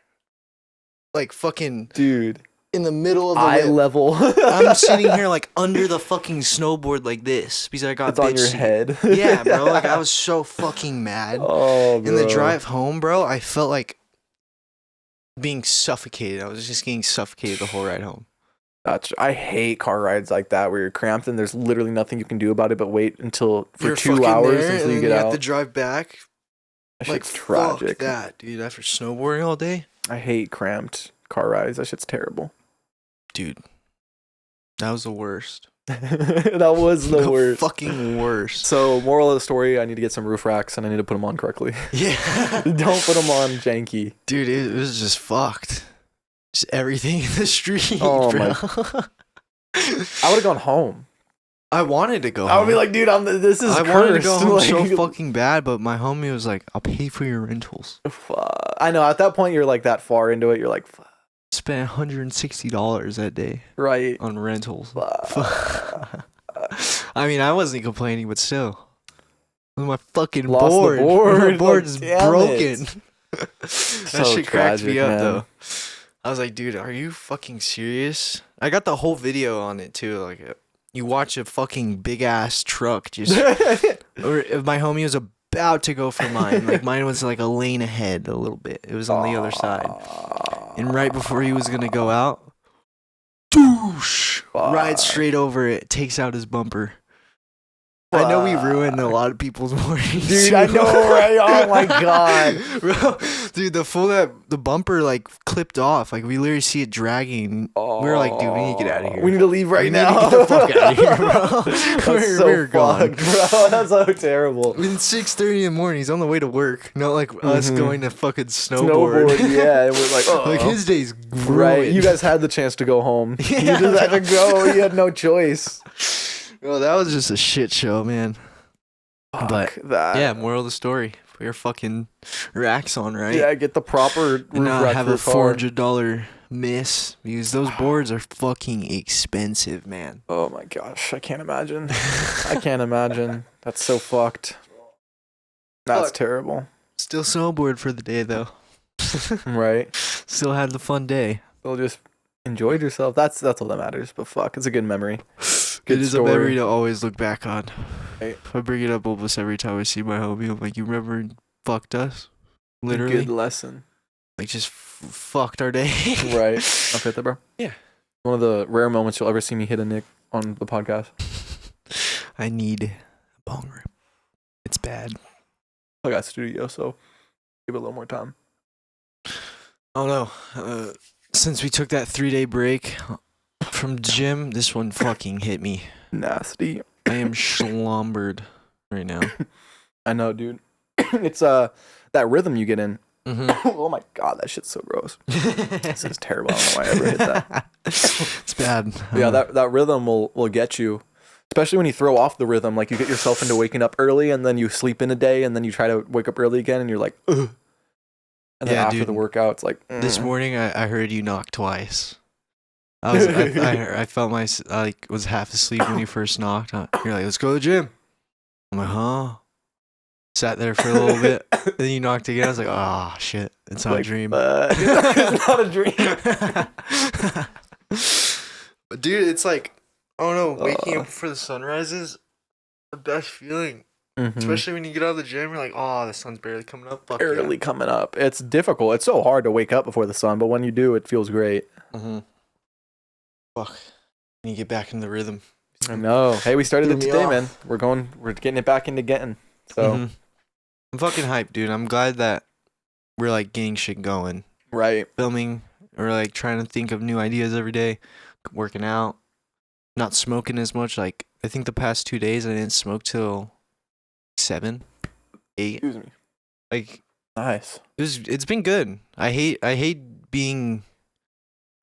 S3: Like fucking
S2: dude.
S3: In the middle of the
S2: eye level.
S3: I'm sitting here like under the fucking snowboard like this because I got
S2: it's on your head.
S3: Yeah, bro. Like I was so fucking mad.
S2: Oh, bro.
S3: In the drive home, bro, I felt like being suffocated. I was just getting suffocated the whole ride home.
S2: I hate car rides like that where you're cramped and there's literally nothing you can do about it but wait until for
S3: You're
S2: 2 hours
S3: there,
S2: until
S3: and
S2: you
S3: then
S2: get
S3: you
S2: out.
S3: have to drive back.
S2: That
S3: Like
S2: shit's tragic.
S3: Fuck that, dude. After snowboarding all day,
S2: I hate cramped car rides. That shit's terrible.
S3: dude. That was the worst.
S2: That was the worst.
S3: Fucking worst.
S2: So, moral of the story: I need to get some roof racks and I need to put them on correctly.
S3: Yeah.
S2: Don't put them on janky.
S3: Dude, it was just fucked. Just everything in the street,
S2: Oh
S3: bro.
S2: I would have gone home.
S3: I wanted to go
S2: I would be
S3: home.
S2: like, dude, this is
S3: I
S2: cursed.
S3: wanted to go home
S2: Like,
S3: so fucking bad, but my homie was like, I'll pay for your rentals.
S2: fuck. I know. At that point, you're like that far into it. You're like, fuck.
S3: Spent $160 that day
S2: Right.
S3: on rentals.
S2: Fuck.
S3: I mean, I wasn't complaining, but still. My fucking
S2: Lost the
S3: board.
S2: board.
S3: My
S2: Like,
S3: board's
S2: damn
S3: broken.
S2: it.
S3: That
S2: So
S3: shit cracked me
S2: tragic,
S3: up
S2: man.
S3: though. I was like, dude, are you fucking serious? I got the whole video on it too. Like, you watch a fucking big ass truck just. Or if my homie was about to go for mine. Like mine was like a lane ahead a little bit. It was on the other side. And right before he was gonna go out, doosh, rides straight over it, takes out his bumper. I know we ruined a lot of people's mornings.
S2: Dude, I know, right? Oh my god.
S3: Bro, dude, the bumper like clipped off. Like we literally see it dragging. We were like, dude, we need to get out of here.
S2: We need to leave right
S3: We need
S2: now.
S3: to get the fuck out of here, bro.
S2: That's so
S3: we're gone.
S2: fucked, bro. That's so terrible.
S3: It's 6:30 in the morning. He's on the way to work. Not like us going to fucking snowboard.
S2: Yeah. And we're like, oh.
S3: Like his day's
S2: right.
S3: ruined.
S2: You guys had the chance to go home.
S3: Yeah,
S2: You just had to go. You had no choice.
S3: Bro, that was just a shit show, man. But
S2: that.
S3: yeah, moral of the story: put your fucking racks on, right?
S2: Yeah, get the proper roof
S3: And not
S2: rack
S3: have
S2: for
S3: a
S2: your car.
S3: $400 miss because those boards are fucking expensive, man.
S2: Oh my gosh, I can't imagine. I can't imagine. That's so fucked. That's
S3: Fuck.
S2: terrible.
S3: Still snowboard for the day though.
S2: Right.
S3: Still had the fun day.
S2: Still just enjoyed yourself. That's all that matters. But fuck, it's a good memory. Good
S3: It is
S2: story.
S3: a memory to always look back on.
S2: Right.
S3: I bring it up almost every time I see my homie. I'm like, you remember when you fucked us? Literally.
S2: Good lesson.
S3: Like, just fucked our day.
S2: Right. I'll fit that, bro.
S3: Yeah.
S2: One of the rare moments you'll ever see me hit a Nick on the podcast.
S3: I need a bong rip. It's bad.
S2: I got studio, so give it a little more time.
S3: Oh no. Since we took that 3-day break from the gym, this one fucking hit me.
S2: Nasty.
S3: I am slumbered right now.
S2: I know, dude. It's that rhythm you get in.
S3: Mm-hmm.
S2: Oh my god, that shit's so gross. This is terrible. I don't know why I ever hit that.
S3: It's bad.
S2: Yeah, that rhythm will get you. Especially when you throw off the rhythm, like you get yourself into waking up early and then you sleep in a day and then you try to wake up early again and you're like, ugh. And then
S3: Yeah,
S2: after
S3: dude.
S2: the workout, it's like,
S3: This morning I heard you knock twice. I felt was half asleep when you first knocked. You're like, let's go to the gym. I'm like, huh? Sat there for a little bit. Then you knocked again. I was like, oh shit, it's not
S2: like,
S3: a dream.
S2: it's not a dream.
S3: But dude, it's like, I don't know, waking up before the sunrise is the best feeling.
S2: Mhm.
S3: Especially when you get out of the gym, you're like, oh, the sun's barely coming up. Fuck
S2: Barely coming up. It's difficult. It's so hard to wake up before the sun, but when you do, it feels great.
S3: yeah. Mm-hmm. Fuck. When you get back in the rhythm.
S2: I know. Hey, we started
S3: Threw
S2: it
S3: me
S2: today,
S3: off.
S2: man. We're getting it back into getting. So
S3: Mhm. I'm fucking hyped, dude. I'm glad that we're like getting shit going.
S2: right.
S3: Filming or like trying to think of new ideas every day. Working out. Not smoking as much. Like, I think the past 2 days I didn't smoke till 7, 8.
S2: Excuse me.
S3: Like,
S2: Nice.
S3: it's been good. I hate being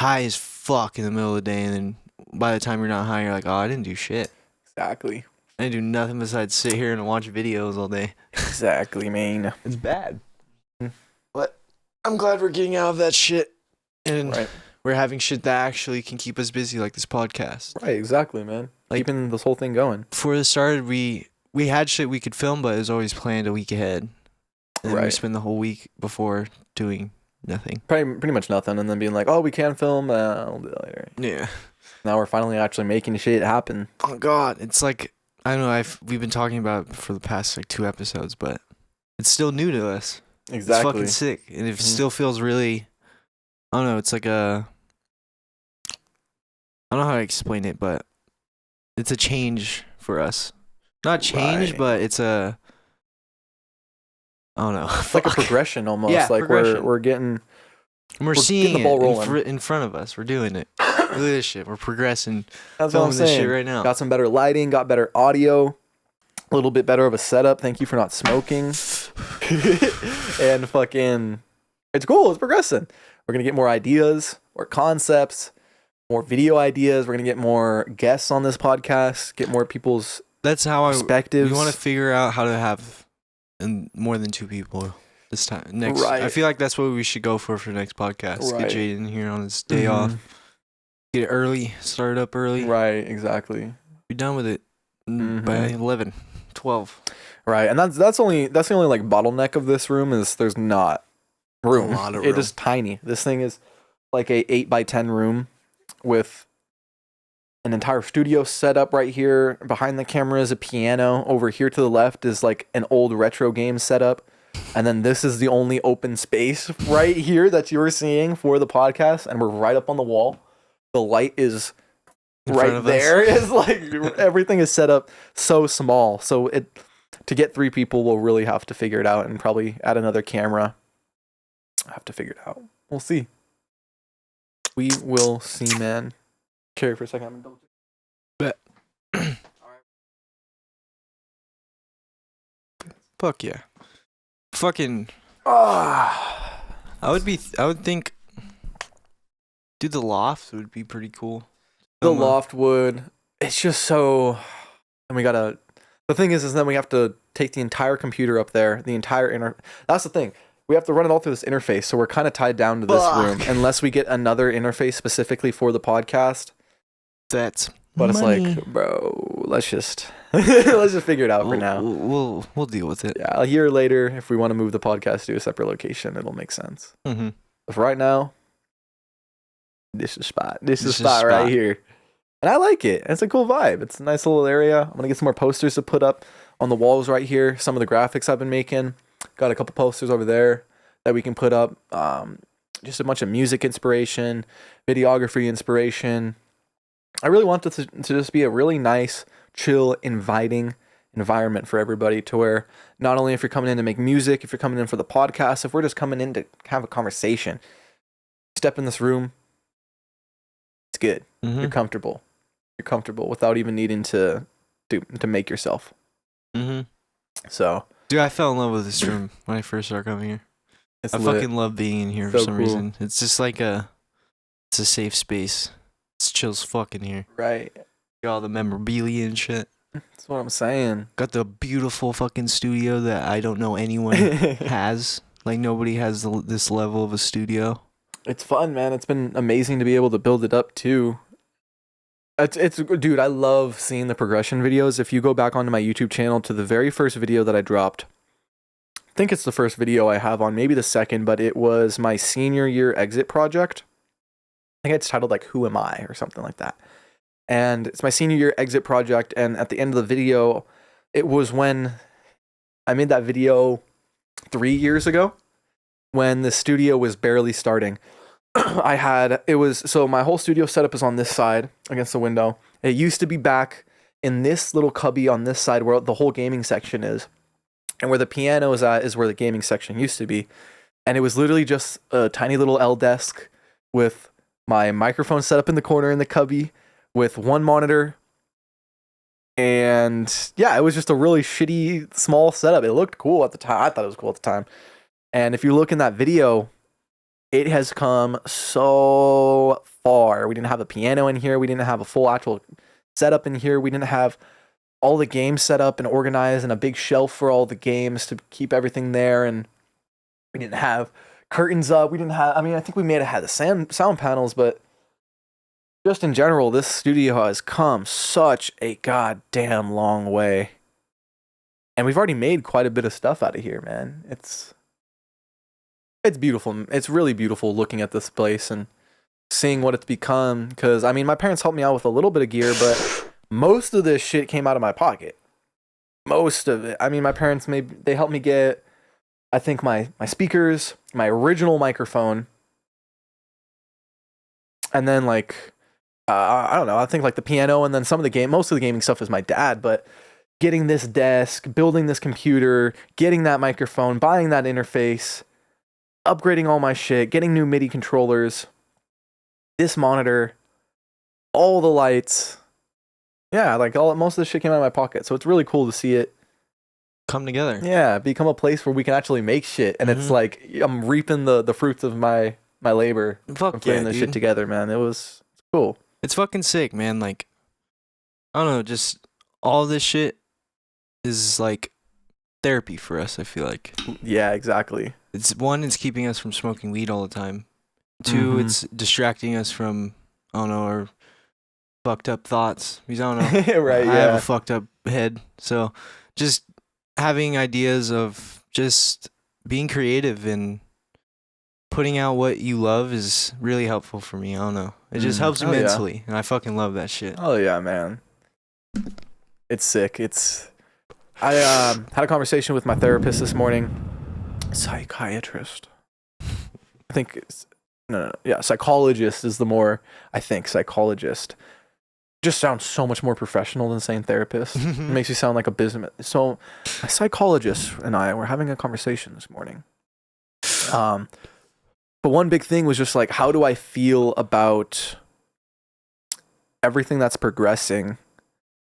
S3: high as fuck in the middle of the day, and then by the time you're not high, you're like, oh, I didn't do shit.
S2: Exactly.
S3: I didn't do nothing besides sit here and watch videos all day.
S2: Exactly, man.
S3: It's bad.
S2: Mm.
S3: But I'm glad we're getting out of that shit, and
S2: Right.
S3: we're having shit that actually can keep us busy, like this podcast.
S2: Right, exactly, man.
S3: Like-
S2: Keeping this whole thing going.
S3: Before this started, we had shit we could film, but it was always planned a week ahead. And then we
S2: Right.
S3: spend the whole week before doing nothing.
S2: Pretty much nothing, and then being like, oh, we can film. We'll do that later.
S3: Yeah.
S2: Now we're finally actually making shit happen.
S3: Oh God, it's like, I don't know. We've been talking about it for the past like 2 episodes, but it's still new to us. It's
S2: Exactly.
S3: fucking sick, and it
S2: Mhm.
S3: still feels really. I don't know. It's like a. I don't know how to explain it, but it's a change for us. Not change,
S2: Right.
S3: but it's a. I don't know.
S2: It's like a progression almost.
S3: Yeah,
S2: like
S3: progression.
S2: we're getting
S3: We're
S2: getting
S3: seeing
S2: the ball
S3: it
S2: rolling.
S3: in front of us. We're doing it. Look at this shit. We're progressing.
S2: that's what I'm
S3: Filming this
S2: saying.
S3: shit right now.
S2: Got some better lighting, got better audio, a little bit better of a setup. Thank you for not smoking. And fucking it's cool, it's progressing. We're gonna get more ideas, more concepts, more video ideas. We're gonna get more guests on this podcast, get more people's
S3: That's how
S2: perspectives.
S3: We want to figure out how to have more than 2 people this time. Next,
S2: Right.
S3: I feel like that's what we should go for next podcast.
S2: Right.
S3: Get Jaden here on his day
S2: Mhm.
S3: off. Get it early. Start up early.
S2: Right, exactly.
S3: Be done with it by
S2: Mhm.
S3: 11, 12.
S2: Right, and that's the only like bottleneck of this room is there's not room.
S3: A lot of
S2: It
S3: room.
S2: is tiny. This thing is like a 8x10 room with an entire studio set up right here. Behind the camera is a piano. Over here to the left is like an old retro game setup. And then this is the only open space right here that you were seeing for the podcast. And we're right up on the wall. The light is
S3: In front
S2: right
S3: of
S2: there.
S3: us.
S2: It's like everything is set up so small. So to get 3 people, we'll really have to figure it out and probably add another camera. I have to figure it out. We'll see. We will see, man. Carry for a second. I'm gonna double check.
S3: Fuck yeah. Fucking.
S2: Ah.
S3: I would think. Dude, the loft would be pretty cool.
S2: The loft would. It's just so. And we gotta. The thing is then we have to take the entire computer up there, the entire That's the thing. We have to run it all through this interface, so we're kind of tied down to this room unless we get another interface specifically for the podcast.
S3: That's.
S2: But
S3: money.
S2: It's like, bro, let's just figure it out for now.
S3: We'll deal with it.
S2: Yeah, a year later, if we want to move the podcast to a separate location, it'll make sense.
S3: Mm-hmm.
S2: But for right now, this is spot. This is spot right here. And I like it. It's a cool vibe. It's a nice little area. I'm going to get some more posters to put up on the walls right here. Some of the graphics I've been making. Got a couple posters over there that we can put up. Just a bunch of music inspiration, videography inspiration. I really want this to just be a really nice, chill, inviting environment for everybody to where not only if you're coming in to make music, if you're coming in for the podcast, if we're just coming in to have a conversation, step in this room, it's good.
S3: Mm-hmm.
S2: You're comfortable. You're comfortable without even needing to make yourself.
S3: Mm-hmm.
S2: So,
S3: dude, I fell in love with this room when I first started coming here. I fucking love being in here for some reason. It's just like it's a safe space. It's chill as fuck in here.
S2: Right.
S3: Got all the memorabilia and shit.
S2: That's what I'm saying.
S3: Got the beautiful fucking studio that I don't know anyone has. Like, nobody has this level of a studio.
S2: It's fun, man. It's been amazing to be able to build it up, too. It's dude, I love seeing the progression videos. If you go back onto my YouTube channel to the very first video that I dropped, I think it's the first video I have on, maybe the second, but it was my senior year exit project. I think it's titled like Who Am I or something like that. And it's my senior year exit project, and at the end of the video, it was when I made that video 3 years ago when the studio was barely starting. So my whole studio setup is on this side against the window. It used to be back in this little cubby on this side where the whole gaming section is. And where the piano is at is where the gaming section used to be. And it was literally just a tiny little L desk with my microphone set up in the corner in the cubby with one monitor. And yeah, it was just a really shitty small setup. It looked cool at the time. I thought it was cool at the time. And if you look in that video, it has come so far. We didn't have a piano in here. We didn't have a full actual setup in here. We didn't have all the games set up and organized and a big shelf for all the games to keep everything there. And we didn't have curtains up. We didn't have, I think we may have had the sound panels, but just in general, this studio has come such a goddamn long way. And we've already made quite a bit of stuff out of here, man. It's beautiful. It's really beautiful looking at this place and seeing what it's become. Because, my parents helped me out with a little bit of gear, but most of this shit came out of my pocket. Most of it. My parents, they helped me get, I think, my speakers, my original microphone. And then, I don't know, I think, the piano, and then most of the gaming stuff is my dad, but getting this desk, building this computer, getting that microphone, buying that interface, upgrading all my shit, getting new MIDI controllers, this monitor, all the lights. Yeah, most of this shit came out of my pocket. So it's really cool to see it
S3: come together.
S2: Yeah, become a place where we can actually make shit. And it's like I'm reaping the fruits of my labor.
S3: Fuck
S2: of putting this shit together, man. It's cool.
S3: It's fucking sick, man. I don't know, just all this shit is therapy for us, I feel like.
S2: Yeah, exactly.
S3: It's keeping us from smoking weed all the time. 2, it's distracting us from, I don't know, our fucked up thoughts. Because I don't know.
S2: Right,
S3: I have a fucked up head. So just having ideas of just being creative and putting out what you love is really helpful for me. I don't know. It just helps me
S2: Oh, yeah.
S3: mentally, and I fucking love that shit.
S2: Oh yeah, man. It's sick. I had a conversation with my therapist this morning. Psychiatrist. I think no. Yeah, psychologist is the more, I think, psychologist. Just sounds so much more professional than saying therapist. It makes you sound like a businessman. So a psychologist and I were having a conversation this morning. But one big thing was just like, how do I feel about everything that's progressing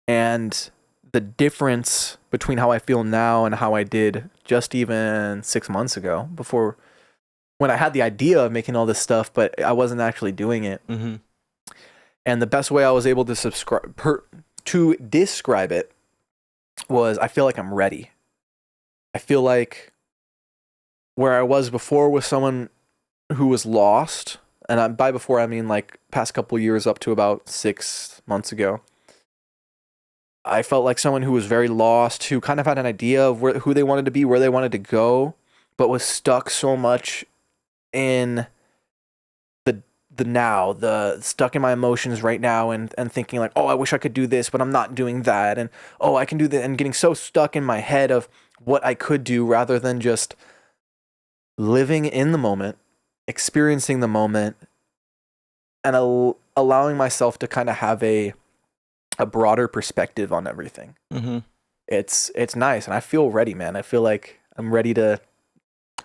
S2: and the difference between how I feel now and how I did just even 6 months ago, before, when I had the idea of making all this stuff, but I wasn't actually doing it.
S3: Mm-hmm.
S2: And the best way I was able to describe it was, I feel like I'm ready. I feel like where I was before was someone who was lost. And by before, I mean like past couple years up to about 6 months ago. I felt like someone who was very lost, who kind of had an idea of who they wanted to be, where they wanted to go, but was stuck so much in stuck in my emotions right now, and thinking like, oh, I wish I could do this, but I'm not doing that, and oh, I can do that, and getting so stuck in my head of what I could do rather than just living in the moment, experiencing the moment, and allowing myself to kind of have a broader perspective on everything.
S3: Mm-hmm.
S2: It's nice, and I feel ready, man. I feel like I'm ready to.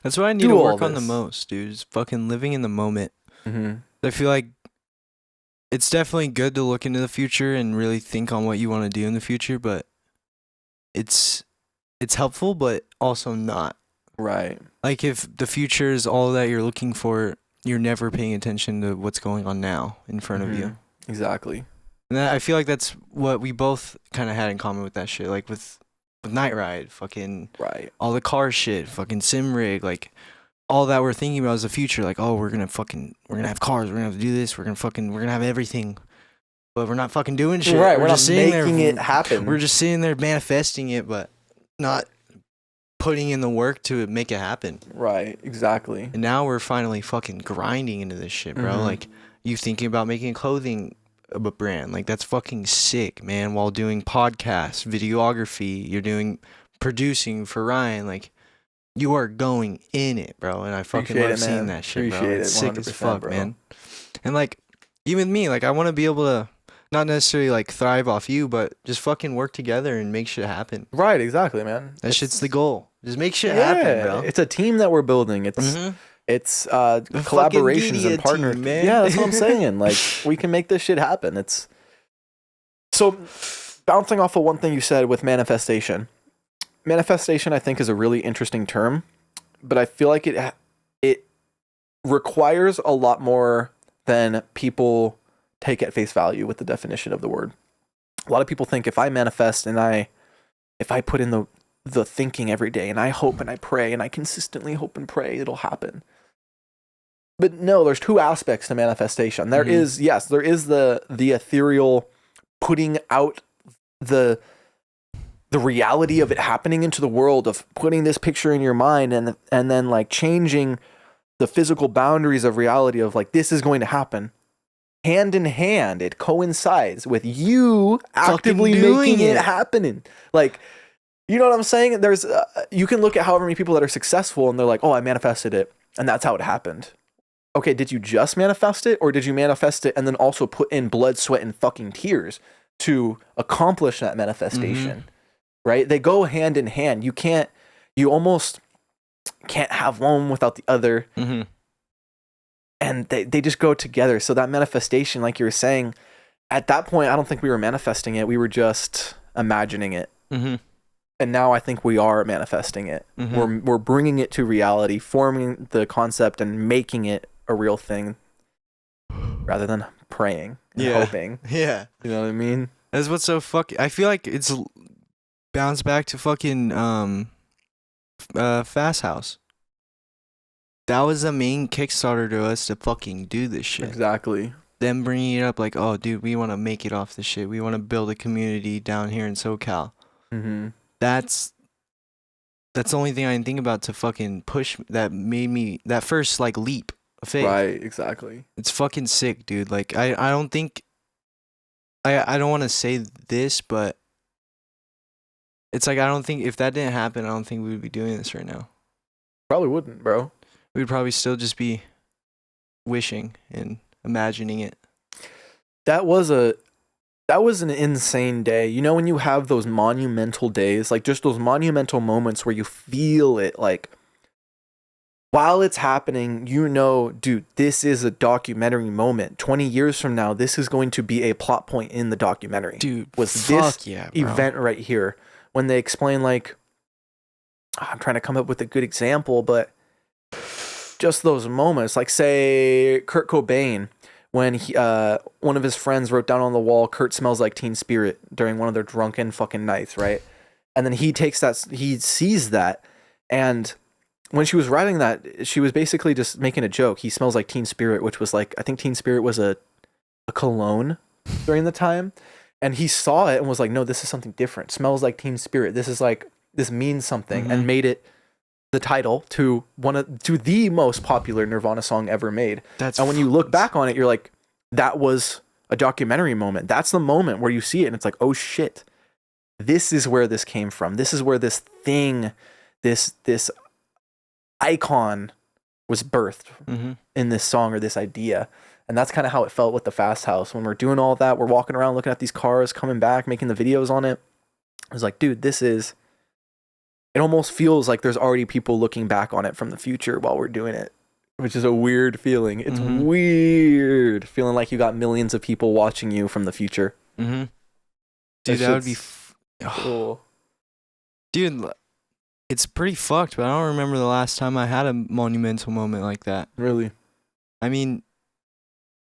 S3: That's what I need to work on the most, dude. Is fucking living in the moment.
S2: Mm-hmm.
S3: I feel like it's definitely good to look into the future and really think on what you want to do in the future, but it's helpful, but also not.
S2: Right.
S3: Like, if the future is all that you're looking for, you're never paying attention to what's going on now in front of you.
S2: Exactly.
S3: And I feel like that's what we both kind of had in common with that shit. Like with Night Ride, fucking
S2: Right.
S3: all the car shit, fucking sim rig, like all that we're thinking about is the future. Like, oh, we're gonna have cars, we're gonna have to do this, we're gonna have everything, but we're not fucking doing shit.
S2: Right.
S3: We're
S2: We're
S3: just
S2: not
S3: sitting
S2: making
S3: there,
S2: it happen.
S3: We're just sitting there manifesting it, but not putting in the work to make it happen.
S2: Right. Exactly.
S3: And now we're finally fucking grinding into this shit, bro.
S2: Mm-hmm.
S3: Like, you thinking about making a clothing brand, like that's fucking sick, man. While doing podcasts, videography, you're doing producing for Ryan, like you are going in it, bro. And I fucking love seeing that shit, bro. It's sick as fuck, bro. Man. And like, even me, like I want to be able to not necessarily like thrive off you, but just fucking work together and make shit happen.
S2: Right, exactly, man.
S3: That shit's the goal. Just make shit happen, bro.
S2: It's a team that we're building. It's collaborations and partners, man. Yeah, that's what I'm saying. Like, we can make this shit happen. It's so, bouncing off of one thing you said with manifestation. Manifestation, I think, is a really interesting term, but I feel like it requires a lot more than people take at face value with the definition of the word. A lot of people think if I manifest and if I put in the thinking every day, and I hope and I pray and I consistently hope and pray, it'll happen. But no, there's two aspects to manifestation. There is the ethereal putting out the reality of it happening into the world, of putting this picture in your mind and then like changing the physical boundaries of reality of like, this is going to happen. Hand in hand, it coincides with you actively making it happening. Like, you know what I'm saying? There's you can look at however many people that are successful and they're like, oh, I manifested it and that's how it happened. Okay, did you just manifest it, or did you manifest it and then also put in blood, sweat, and fucking tears to accomplish that manifestation? Mm-hmm. Right? They go hand in hand. You almost can't have one without the other.
S3: Mm-hmm.
S2: And they just go together. So that manifestation, like you were saying, at that point, I don't think we were manifesting it. We were just imagining it.
S3: Mm-hmm.
S2: And now I think we are manifesting it. Mm-hmm. We're bringing it to reality, forming the concept and making it a real thing rather than praying and hoping.
S3: Yeah.
S2: You know what I mean?
S3: That's what's so fucking... I feel like it's bounced back to fucking Fast House. That was the main Kickstarter to us to fucking do this shit.
S2: Exactly.
S3: Them bringing it up like, oh, dude, we want to make it off this shit. We want to build a community down here in SoCal.
S2: Mm-hmm.
S3: that's the only thing I can think about to fucking push that made me that first like leap of faith.
S2: Right, exactly.
S3: It's fucking sick, dude. Like I don't think I don't want to say this, but it's like I don't think if that didn't happen, I don't think we would be doing this right now.
S2: Probably wouldn't, bro.
S3: We'd probably still just be wishing and imagining it.
S2: That was an insane day. You know when you have those monumental days, like just those monumental moments where you feel it, like while it's happening, you know, dude, this is a documentary moment. 20 years from now, this is going to be a plot point in the documentary.
S3: Dude,
S2: was
S3: fuck
S2: this
S3: yeah, bro.
S2: event right here when they explain, like, I'm trying to come up with a good example, but just those moments, like say Kurt Cobain, when he, one of his friends wrote down on the wall, "Kurt smells like Teen Spirit" during one of their drunken fucking nights, right? And then he takes that, he sees that, and when she was writing that, she was basically just making a joke. He smells like Teen Spirit, which was like, I think Teen Spirit was a cologne during the time. And he saw it and was like, no, this is something different. Smells like Teen Spirit. This is like, this means something. And made it the title to the most popular Nirvana song ever made. And when you look back on it, you're like, that was a documentary moment. That's the moment where you see it and it's like, oh shit, this is where this came from. This is where this thing, this icon was birthed in this song or this idea. And that's kind of how it felt with the Fast House. When we're doing all that, we're walking around looking at these cars coming back, making the videos on it. I was like, dude, it almost feels like there's already people looking back on it from the future while we're doing it, which is a weird feeling. It's weird feeling like you got millions of people watching you from the future.
S3: Dude, that would be
S2: cool.
S3: Dude, it's pretty fucked, but I don't remember the last time I had a monumental moment like that.
S2: Really?
S3: I mean,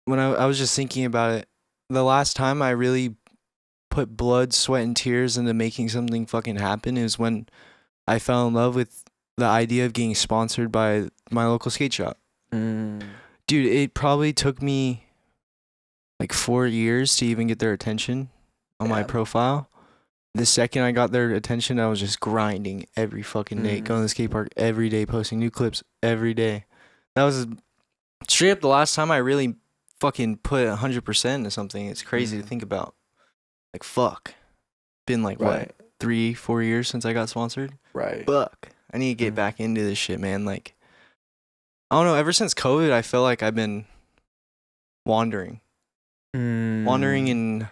S3: when I was just thinking about it, the last time I really put blood, sweat, and tears into making something fucking happen is when I fell in love with the idea of getting sponsored by my local skate shop. Dude, it probably took me like 4 years to even get their attention on my profile. The second I got their attention, I was just grinding every fucking day, going to the skate park every day, posting new clips every day. That was straight up the last time I really fucking put 100% into something. It's crazy to think about. Like, fuck. Been like, what, 3-4 years since I got sponsored?
S2: Right.
S3: Fuck. I need to get back into this shit, man. Like, I don't know. Ever since COVID, I feel like I've been wandering. Wandering in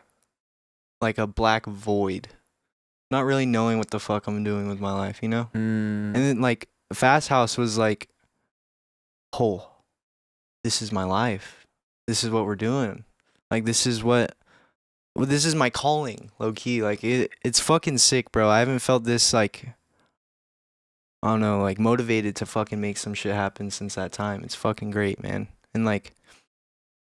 S3: like a black void. Not really knowing what the fuck I'm doing with my life, you know? And then like Fast House was like, oh, this is my life. This is what we're doing. Like this is my calling, low key. Like it's fucking sick, bro. I haven't felt this like, I don't know, like motivated to fucking make some shit happen since that time. It's fucking great, man. And like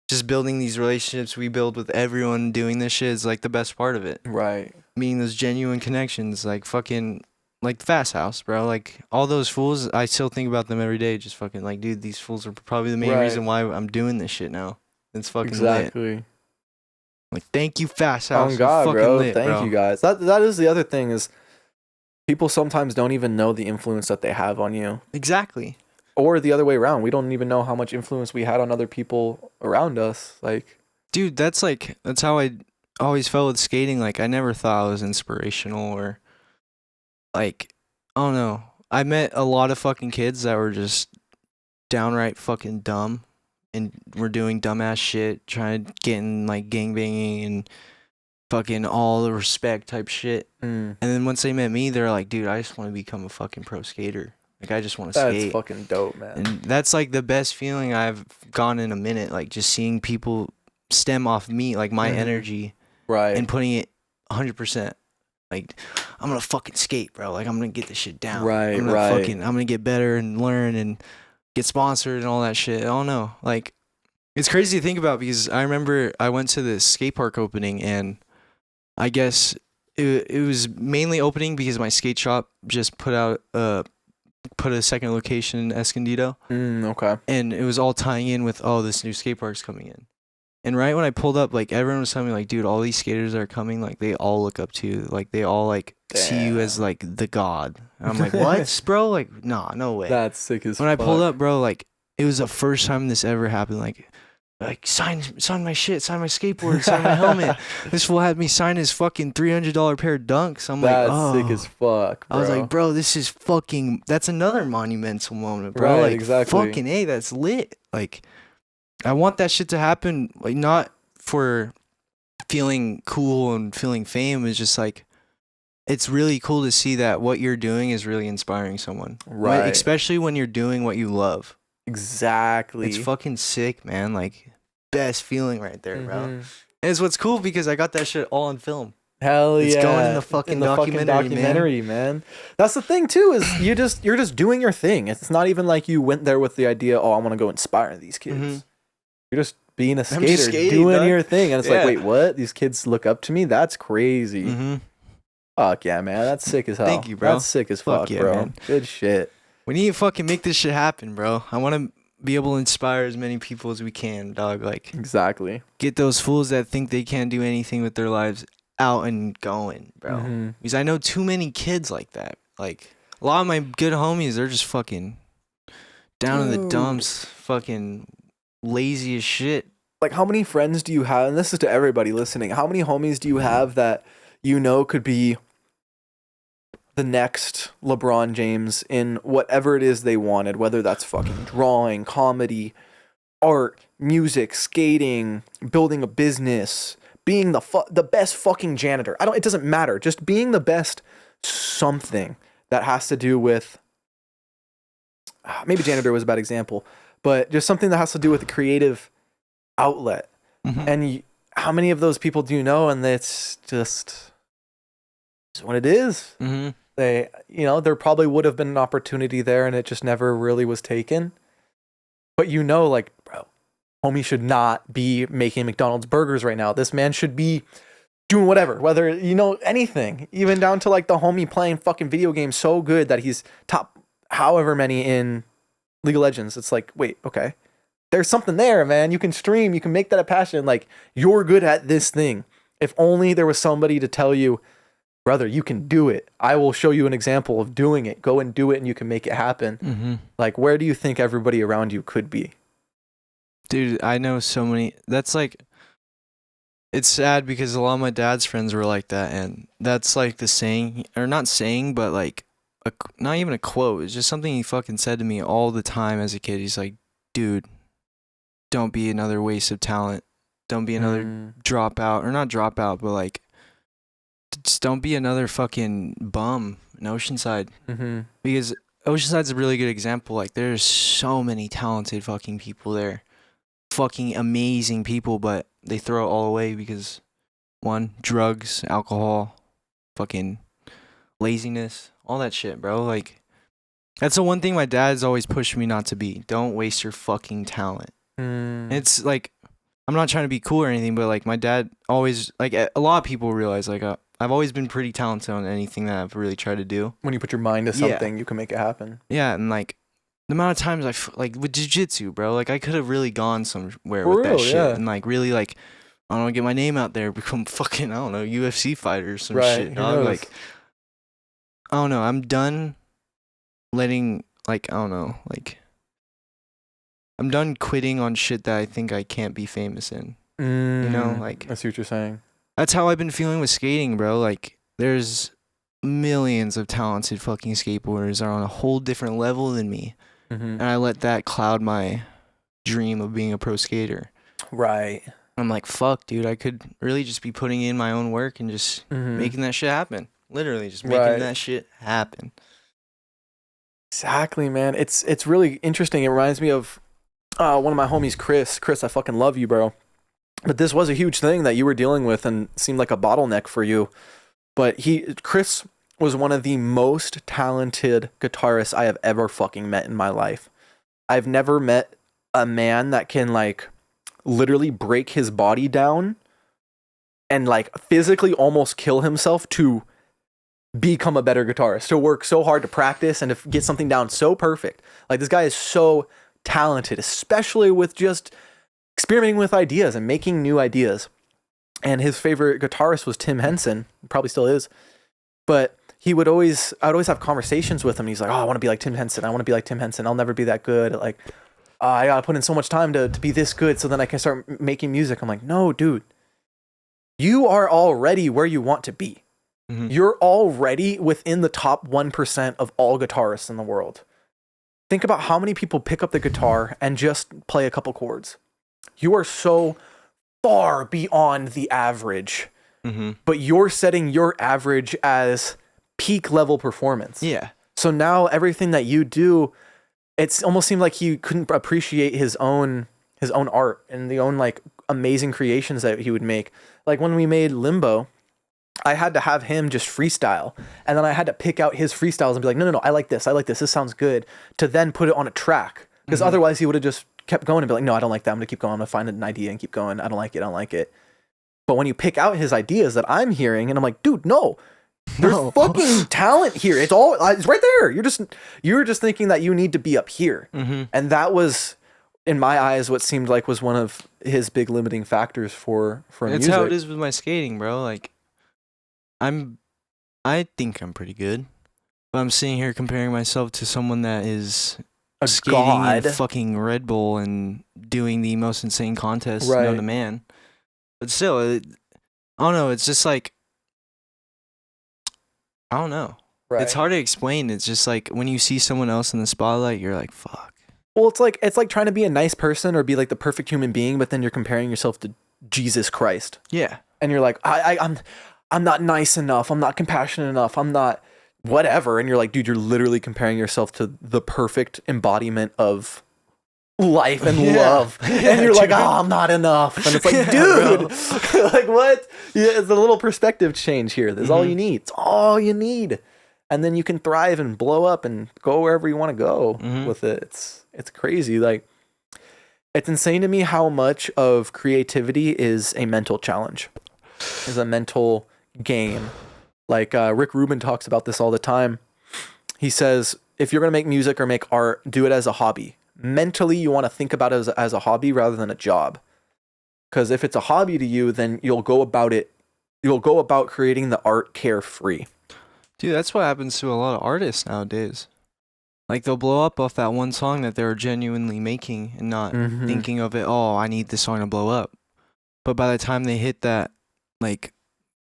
S3: just building these relationships we build with everyone doing this shit is like the best part of it.
S2: Right.
S3: Meeting those genuine connections, like fucking, like Fast House, bro. Like all those fools, I still think about them every day. Just fucking like, dude, these fools are probably the main reason why I'm doing this shit now. It's fucking lit. Like, thank you, Fast House.
S2: Oh God,
S3: fucking
S2: bro.
S3: lit,
S2: Thank you guys. That is the other thing is people sometimes don't even know the influence that they have on you.
S3: Exactly.
S2: Or the other way around. We don't even know how much influence we had on other people around us. Like,
S3: dude, that's how I always felt with skating. Like, I never thought I was inspirational or like, I don't know. I met a lot of fucking kids that were just downright fucking dumb and were doing dumbass shit, trying to get in like gangbanging and fucking all the respect type shit. And then once they met me, they're like, dude, I just want to become a fucking pro skater. Like, I just want to skate.
S2: That's fucking dope, man.
S3: And that's like the best feeling I've gone in a minute. Like, just seeing people stem off me, like my energy,
S2: right,
S3: and putting it 100%. Like, I'm gonna fucking skate, bro. Like, I'm gonna get this shit down.
S2: Right,
S3: I'm gonna get better and learn and get sponsored and all that shit. I don't know. Like, it's crazy to think about because I remember I went to the skate park opening and I guess it was mainly opening because my skate shop just put a second location in Escondido.
S2: Okay.
S3: And it was all tying in with, oh, this new skate park's coming in. And right when I pulled up, like everyone was telling me, like, dude, all these skaters that are coming, like they all look up to you, like they all like see you as like the god. And I'm like, what, bro? Like, nah, no way.
S2: That's sick as
S3: When
S2: fuck.
S3: I pulled up, bro, like it was the first time this ever happened. Like sign my shit, sign my skateboard, sign my helmet. This fool had me sign his fucking $300 pair of Dunks. I'm
S2: That's
S3: like, oh,
S2: sick as fuck, bro.
S3: I was like, bro, this is fucking. That's another monumental moment, bro.
S2: Right,
S3: like,
S2: exactly.
S3: fucking A, that's lit. Like, I want that shit to happen. Like, not for feeling cool and feeling fame. It's just like, it's really cool to see that what you're doing is really inspiring someone.
S2: Right.
S3: Especially when you're doing what you love.
S2: Exactly.
S3: It's fucking sick, man. Like, best feeling right there, bro.
S2: Mhm.
S3: And it's what's cool because I got that shit all on film.
S2: Hell yeah.
S3: It's going in the fucking documentary,
S2: man. That's the thing too, is you're just doing your thing. It's not even like you went there with the idea, oh, I want to go inspire these kids.
S3: Mhm.
S2: You're just being a
S3: just
S2: skater,
S3: skating,
S2: doing
S3: dog.
S2: your thing. And it's
S3: Yeah.
S2: like, wait, what? These kids look up to me? That's crazy.
S3: Mm-hmm.
S2: Fuck yeah, man. That's sick as hell.
S3: Thank you, bro.
S2: That's sick as
S3: Fuck
S2: fuck,
S3: yeah,
S2: bro.
S3: man.
S2: Good shit.
S3: We need to fucking make this shit happen, bro. I want to be able to inspire as many people as we can, dog. Like,
S2: Exactly.
S3: get those fools that think they can't do anything with their lives out and going, bro.
S2: Mhm.
S3: Because I know too many kids like that. Like, a lot of my good homies, they're just fucking down in the
S2: Dude.
S3: dumps, fucking lazy as shit.
S2: Like, how many friends do you have? And this is to everybody listening. How many homies do you have that you know could be the next LeBron James in whatever it is they wanted, whether that's fucking drawing, comedy, art, music, skating, building a business, being the best fucking janitor. It doesn't matter. Just being the best something that has to do with, maybe janitor was a bad example, but just something that has to do with a creative outlet.
S3: Mhm.
S2: And how many of those people do you know? And it's just what it is.
S3: Mhm.
S2: There probably would have been an opportunity there and it just never really was taken. But like, bro, homie should not be making McDonald's burgers right now. This man should be doing whatever, whether, anything, even down to like the homie playing fucking video games so good that he's top however many in League of Legends. It's like, wait, okay. There's something there, man. You can stream, you can make that a passion. Like, you're good at this thing. If only there was somebody to tell you, brother, you can do it. I will show you an example of doing it. Go and do it and you can make it happen.
S3: Mm-hmm.
S2: Like, where do you think everybody around you could be?
S3: Dude, I know so many. That's like, it's sad because a lot of my dad's friends were like that. And that's like the saying, or not saying, but like, not even a quote. It's just something he fucking said to me all the time as a kid. He's like, dude, don't be another waste of talent. Don't be another dropout, or not dropout, but like, just don't be another fucking bum in Oceanside.
S2: Mm-hmm.
S3: Because Oceanside's a really good example. Like, there's so many talented fucking people there. Fucking amazing people, but they throw it all away because, one, drugs, alcohol, fucking laziness, all that shit, bro. Like, that's the one thing my dad's always pushed me not to be. Don't waste your fucking talent. It's like, I'm not trying to be cool or anything, but like, my dad always, like, a lot of people realize, like, I've always been pretty talented on anything that I've really tried to do.
S2: When you put your mind to something, you can make it happen.
S3: Yeah, and like, the amount of times like with jiu-jitsu, bro, like, I could have really gone somewhere
S2: For
S3: with
S2: real,
S3: that shit.
S2: yeah.
S3: And like, really, like, I don't know, get my name out there, become fucking, I don't know, UFC fighter or some
S2: Right,
S3: shit,
S2: who
S3: dog.
S2: knows?
S3: Like, I don't know, I'm done letting, like, I don't know, like, I'm done quitting on shit that I think I can't be famous in. You know, like,
S2: I see what you're saying.
S3: that's how I've been feeling with skating, bro. Like, there's millions of talented fucking skateboarders that are on a whole different level than me.
S2: Mm-hmm.
S3: And I let that cloud my dream of being a pro skater.
S2: Right.
S3: I'm like, fuck, dude, I could really just be putting in my own work and just making that shit happen. Literally, just making that shit happen.
S2: Exactly, man. It's really interesting. It reminds me of one of my homies, Chris. Chris, I fucking love you, bro. But this was a huge thing that you were dealing with and seemed like a bottleneck for you. But Chris was one of the most talented guitarists I have ever fucking met in my life. I've never met a man that can like literally break his body down and like physically almost kill himself to become a better guitarist, to work so hard to practice and to get something down so perfect. Like, this guy is so talented, especially with just experimenting with ideas and making new ideas. And his favorite guitarist was Tim Henson, probably still is. But I'd always have conversations with him. And he's like, oh, I want to be like Tim Henson. I want to be like Tim Henson. I'll never be that good. Like, I got to put in so much time to be this good so then I can start making music. I'm like, no, dude, you are already where you want to be. You're already within the top 1% of all guitarists in the world. Think about how many people pick up the guitar and just play a couple chords. You are so far beyond the average, but you're setting your average as peak level performance.
S3: Yeah.
S2: So now everything that you do, it's almost seemed like he couldn't appreciate his own art and the own like amazing creations that he would make. Like when we made Limbo, I had to have him just freestyle, and then I had to pick out his freestyles and be like, no, I like this, this sounds good, to then put it on a track, because otherwise he would have just kept going and be like, no, I don't like that, I'm gonna keep going, I'm gonna find an idea and keep going, I don't like it. But when you pick out his ideas that I'm hearing, and I'm like, dude, no, there's fucking talent here, it's right there, you're just thinking that you need to be up here. And that was, in my eyes, what seemed like was one of his big limiting factors for music.
S3: That's how it is with my skating, bro. Like, I think I'm pretty good, but I'm sitting here comparing myself to someone that is
S2: a
S3: skating
S2: god
S3: in fucking Red Bull and doing the most insane contests known to man. But still, I don't know. It's just like, I don't know.
S2: Right.
S3: It's hard to explain. It's just like when you see someone else in the spotlight, you're like, fuck.
S2: Well, it's like trying to be a nice person or be like the perfect human being, but then you're comparing yourself to Jesus Christ.
S3: Yeah.
S2: And you're like, I'm not nice enough. I'm not compassionate enough. I'm not whatever. And you're like, dude, you're literally comparing yourself to the perfect embodiment of life and love. And you're like, oh, I'm not enough. And it's like, dude, like what? Yeah, it's a little perspective change here. That's all you need. It's all you need. And then you can thrive and blow up and go wherever you want to go with it. It's crazy. Like, it's insane to me how much of creativity is a mental challenge, is a mental game. Like Rick Rubin talks about this all the time. He says, if you're going to make music or make art, do it as a hobby. Mentally, you want to think about it as a hobby rather than a job. Because if it's a hobby to you, then you'll go about creating the art carefree.
S3: Dude, that's what happens to a lot of artists nowadays. Like, they'll blow up off that one song that they're genuinely making and not thinking of it, oh, I need this song to blow up. But by the time they hit that, like,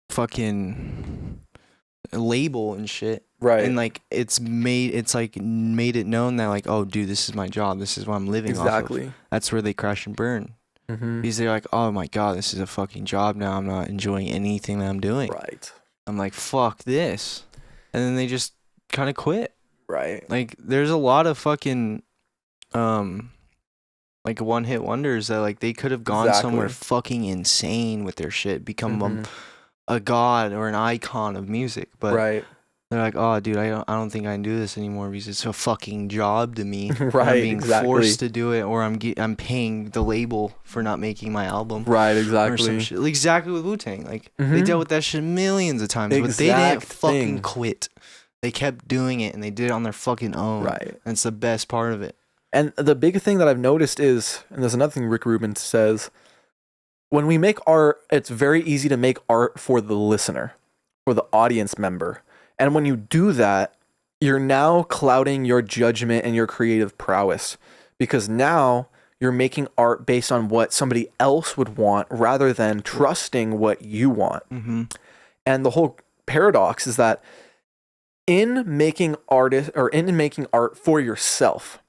S3: fucking label and shit,
S2: right?
S3: And like it's made it known that like, oh dude, this is my job, this is what I'm living off of. That's where they crash and burn. Because they're like, oh my god, this is a fucking job now, I'm not enjoying anything that I'm doing.
S2: Right.
S3: I'm like, fuck this. And then they just kind of quit.
S2: Right.
S3: Like, there's a lot of fucking like one-hit wonders that like they could have gone somewhere fucking insane with their shit, become a god or an icon of music, but they're like, oh dude, I don't think I can do this anymore because it's a fucking job to me.
S2: Right.
S3: I'm being forced to do it, or I'm paying the label for not making my album.
S2: Right. Exactly.
S3: Or some shit. Like, exactly with Wu-Tang. Like they dealt with that shit millions of times, but they didn't fucking quit. They kept doing it, and they did it on their fucking own.
S2: Right.
S3: And it's the best part of it.
S2: And the big thing that I've noticed is, and there's another thing Rick Rubin says, when we make art, it's very easy to make art for the listener, for the audience member. And when you do that, you're now clouding your judgment and your creative prowess, because now you're making art based on what somebody else would want rather than trusting what you want. And the whole paradox is that in making art for yourself,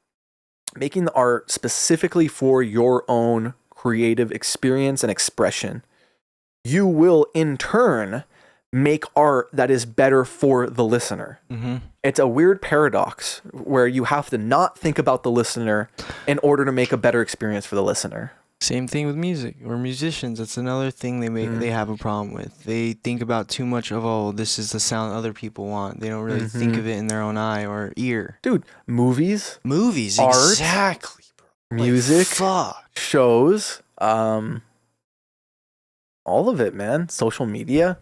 S2: making the art specifically for your own creative experience and expression, you will in turn make art that is better for the listener. It's a weird paradox where you have to not think about the listener in order to make a better experience for the listener.
S3: Same thing with music or musicians. That's another thing they have a problem with. They think about too much of, oh, this is the sound other people want. They don't really think of it in their own eye or ear.
S2: Dude, movies,
S3: art, exactly, bro.
S2: Music,
S3: like,
S2: shows, all of it, man. Social media.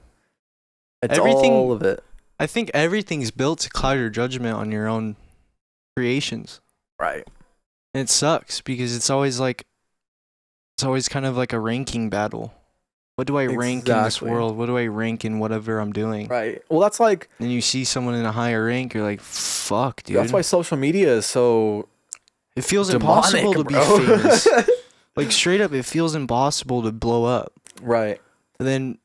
S2: It's all of it.
S3: I think everything's built to cloud your judgment on your own creations.
S2: Right.
S3: And it sucks because it's always like, it's always kind of like a ranking battle. What do I rank in this
S2: Exactly.
S3: world? What do I rank in whatever I'm doing?
S2: Right. Well, that's like
S3: And you see someone in a higher rank, you're like, fuck, dude.
S2: that's why social media is so
S3: it feels
S2: demonic,
S3: impossible to be
S2: bro.
S3: famous. Like, straight up, it feels impossible to blow up.
S2: Right.
S3: And then,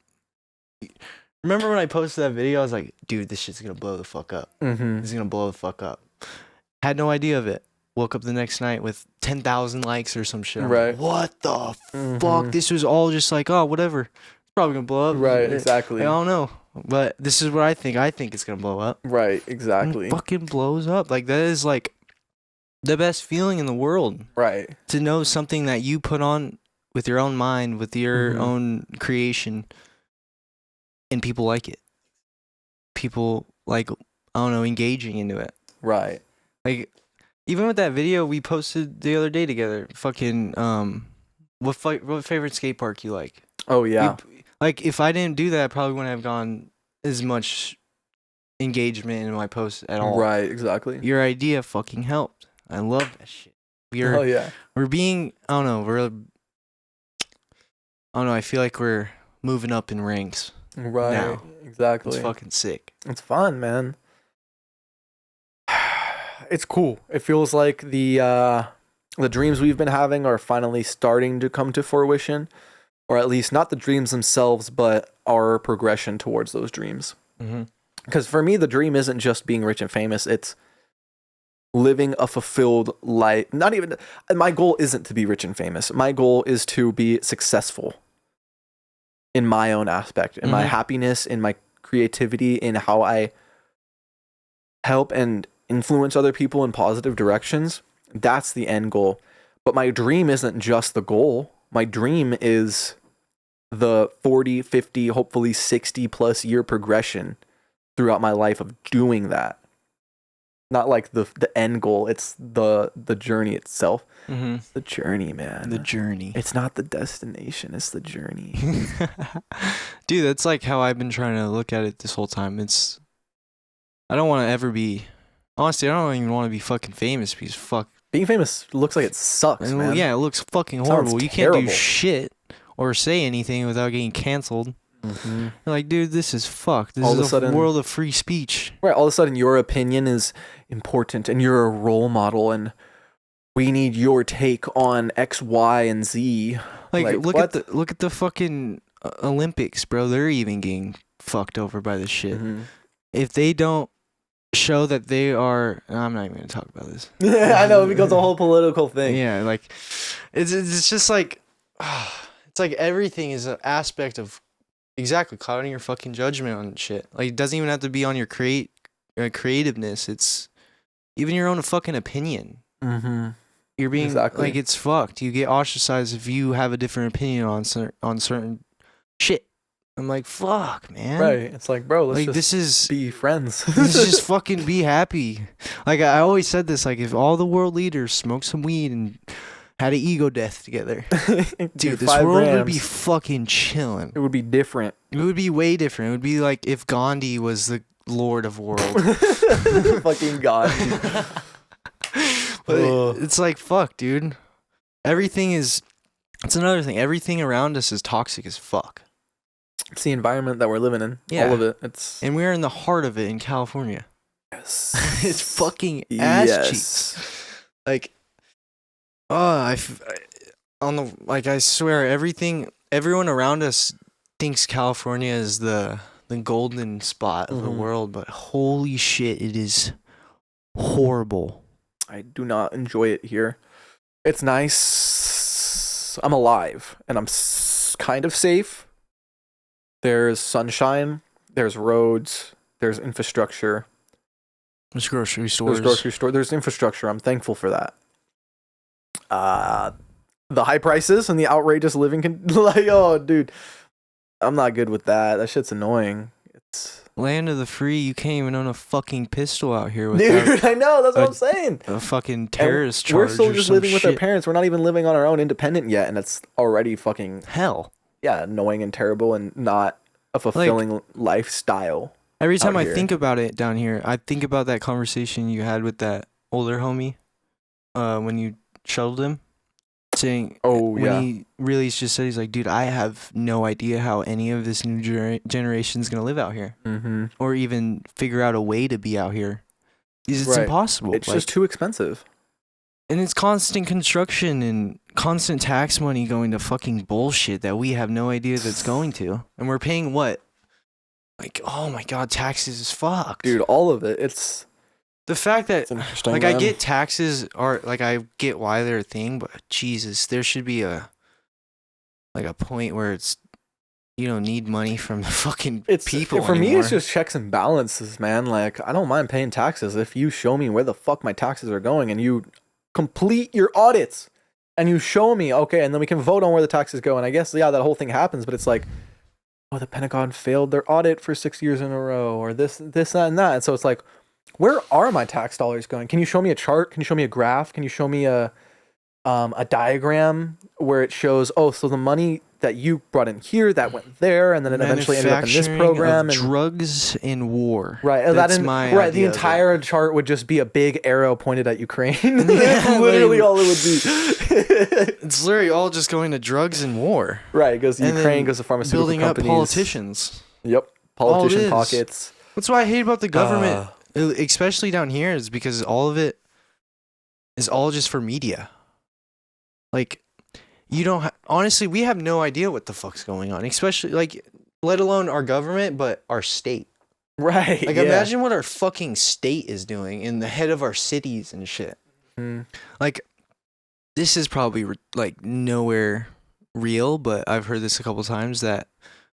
S3: remember when I posted that video? I was like, dude, this shit's gonna blow the fuck up.
S2: Mm-hmm.
S3: This is gonna blow the fuck up. Had no idea of it. Woke up the next night with 10,000 likes or some shit. I'm
S2: Right.
S3: like, what the fuck? This was all just like, oh, whatever. It's probably gonna blow up.
S2: Right. Exactly.
S3: I don't know. But this is what I think. I think it's gonna blow up.
S2: Right.
S3: And
S2: Exactly.
S3: it fucking blows up. Like, that is like the best feeling in the world.
S2: Right.
S3: To know something that you put on with your own mind, with your own creation, and people like it. People like, I don't know, engaging into it.
S2: Right.
S3: Like, even with that video we posted the other day together, fucking, what favorite skate park you like?
S2: Oh yeah.
S3: Like, if I didn't do that, I probably wouldn't have gone as much engagement in my post at all.
S2: Right. Exactly.
S3: Your idea fucking helped. I love that shit.
S2: Oh yeah.
S3: We're being, I don't know, I feel like we're moving up in ranks.
S2: Right.
S3: Now.
S2: Exactly.
S3: It's fucking sick.
S2: It's fun, man. It's cool. It feels like the dreams we've been having are finally starting to come to fruition, or at least not the dreams themselves, but our progression towards those dreams.
S3: Mm-hmm.
S2: Because for me, the dream isn't just being rich and famous. It's living a fulfilled life. Not even, my goal isn't to be rich and famous. My goal is to be successful in my own aspect, in my happiness, in my creativity, in how I help and influence other people in positive directions. That's the end goal. But my dream isn't just the goal. My dream is the 40, 50, hopefully 60 plus year progression throughout my life of doing that. Not like the end goal. It's the journey itself.
S3: Mm-hmm.
S2: It's the journey, man.
S3: The journey.
S2: It's not the destination. It's the journey.
S3: Dude, that's like how I've been trying to look at it this whole time. I don't want to ever be, honestly, I don't even want to be fucking famous because fuck.
S2: Being famous looks like it sucks,
S3: And,
S2: man.
S3: yeah, it looks fucking
S2: Sounds
S3: horrible. You can't do
S2: terrible.
S3: shit or say anything without getting canceled.
S2: Mm-hmm.
S3: You're like, dude, this is fucked. This
S2: All of
S3: is
S2: a sudden-
S3: world of free speech.
S2: Right, all of a sudden your opinion is important and you're a role model and we need your take on X, Y, and Z.
S3: Like look
S2: what?
S3: at the fucking Olympics, bro. They're even getting fucked over by this shit.
S2: Mhm.
S3: If they don't show that they are, I'm not even gonna talk about this.
S2: Yeah, I know, it becomes a whole political thing.
S3: Yeah, like it's just like it's like everything is an aspect of exactly clouding your fucking judgment on shit. Like, it doesn't even have to be on your creativeness. It's even your own fucking opinion.
S2: Mm-hmm.
S3: You're being
S2: Exactly.
S3: like, it's fucked. You get ostracized if you have a different opinion on certain shit. I'm like, fuck, man.
S2: Right, it's like, bro, let's
S3: Like,
S2: just
S3: this is
S2: be friends.
S3: this is just fucking be happy. Like, I always said this, like, if all the world leaders smoked some weed and had an ego death together, dude, this
S2: 5
S3: world would be
S2: grams.
S3: fucking chilling.
S2: It would be different.
S3: It would be way different. It would be like if Gandhi was the Lord of World.
S2: Fucking God.
S3: But it's like, fuck, dude. Everything is... It's another thing. Everything around us is toxic as fuck.
S2: It's the environment that we're living in.
S3: Yeah.
S2: All of it. It's
S3: And we're in the heart of it in California.
S2: yes.
S3: It's fucking ass
S2: Yes.
S3: cheeks. Like, I swear, everyone around us thinks California is the golden spot of the world, but holy shit, it is horrible.
S2: I do not enjoy it here. It's nice. I'm alive and I'm kind of safe. There's sunshine. There's roads. There's infrastructure.
S3: There's grocery stores.
S2: There's grocery store. There's infrastructure. I'm thankful for that. The high prices and the outrageous living like, oh, dude, I'm not good with that. That shit's annoying. It's
S3: Land of the free. You can't even own a fucking pistol out here with
S2: dude. I know. That's what I'm saying.
S3: a fucking
S2: And
S3: terrorist charge.
S2: we're still
S3: or
S2: just
S3: some
S2: living with our
S3: shit.
S2: parents. We're not even living on our own independent yet, and it's already fucking
S3: Hell.
S2: annoying and terrible and not a fulfilling lifestyle.
S3: Every time
S2: out
S3: I
S2: here.
S3: think about it down here, I think about that conversation you had with that older homie when you shuttled him. saying,
S2: Oh, yeah.
S3: when he really just said, he's like, dude, I have no idea how any of this new generation is going to live out here
S2: Mm-hmm.
S3: or even figure out a way to be out here. It's
S2: Right.
S3: impossible.
S2: It's just too expensive.
S3: And it's constant construction and constant tax money going to fucking bullshit that we have no idea that's going to. And we're paying what? Like, oh my God, taxes is fucked.
S2: Dude, all of it. It's
S3: the fact that,
S2: interesting,
S3: like,
S2: man.
S3: I get taxes are, like, I get why they're a thing, but Jesus, there should be a point where it's, you don't need money from the fucking people
S2: for me,
S3: anymore.
S2: it's just checks and balances, man. Like, I don't mind paying taxes if you show me where the fuck my taxes are going and you complete your audits and you show me, okay, and then we can vote on where the taxes go. And I guess, yeah, that whole thing happens, but it's like, oh, the Pentagon failed their audit for 6 years in a row, or this, that, and that. And so it's like, where are my tax dollars going? Can you show me a chart? Can you show me a graph? Can you show me a diagram where it shows, oh, so the money that you brought in here, that went there, and then it eventually ended up in this program.
S3: And drugs and war.
S2: Right.
S3: That's my
S2: right. The
S3: idea of
S2: entire chart would just be a big arrow pointed at Ukraine.
S3: Yeah,
S2: That's literally all it would be.
S3: It's literally all just going to drugs and war.
S2: Right. It goes to
S3: And
S2: Ukraine,
S3: then
S2: goes to pharmaceutical
S3: building
S2: companies.
S3: up politicians.
S2: Yep.
S3: All it
S2: Politician
S3: is.
S2: pockets.
S3: That's what I hate about the government, especially down here, is because all of it is all just for media. Like, you don't honestly, we have no idea what the fuck's going on, especially, like, let alone our government, but our state.
S2: Right.
S3: Like,
S2: yeah.
S3: imagine what our fucking state is doing in the head of our cities and shit.
S2: Mm.
S3: Like, this is probably, like, nowhere real, but I've heard this a couple times that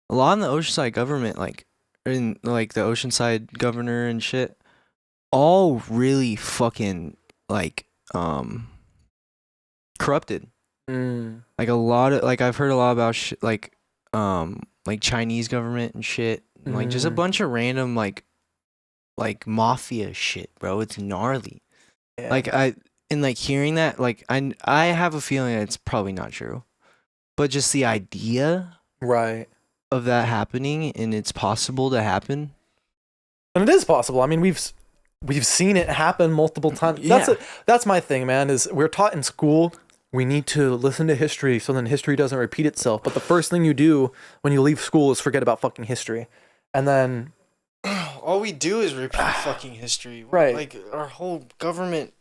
S3: a lot in the Oceanside government, like, in, like, the Oceanside governor and shit, all really fucking, like, corrupted.
S2: Mm.
S3: Like, a lot of, like, I've heard a lot about like Chinese government and shit, and, like, just a bunch of random, like mafia shit, bro. It's gnarly.
S2: Yeah.
S3: Like, like, hearing that, like, I have a feeling that it's probably not true, but just the idea
S2: Right.
S3: of that happening, and it's possible to happen.
S2: And it is possible. I mean, we've seen it happen multiple times. That's my thing, man, is we're taught in school we need to listen to history so then history doesn't repeat itself. But the first thing you do when you leave school is forget about fucking history. And then
S3: all we do is repeat fucking history.
S2: Right.
S3: Like, our whole government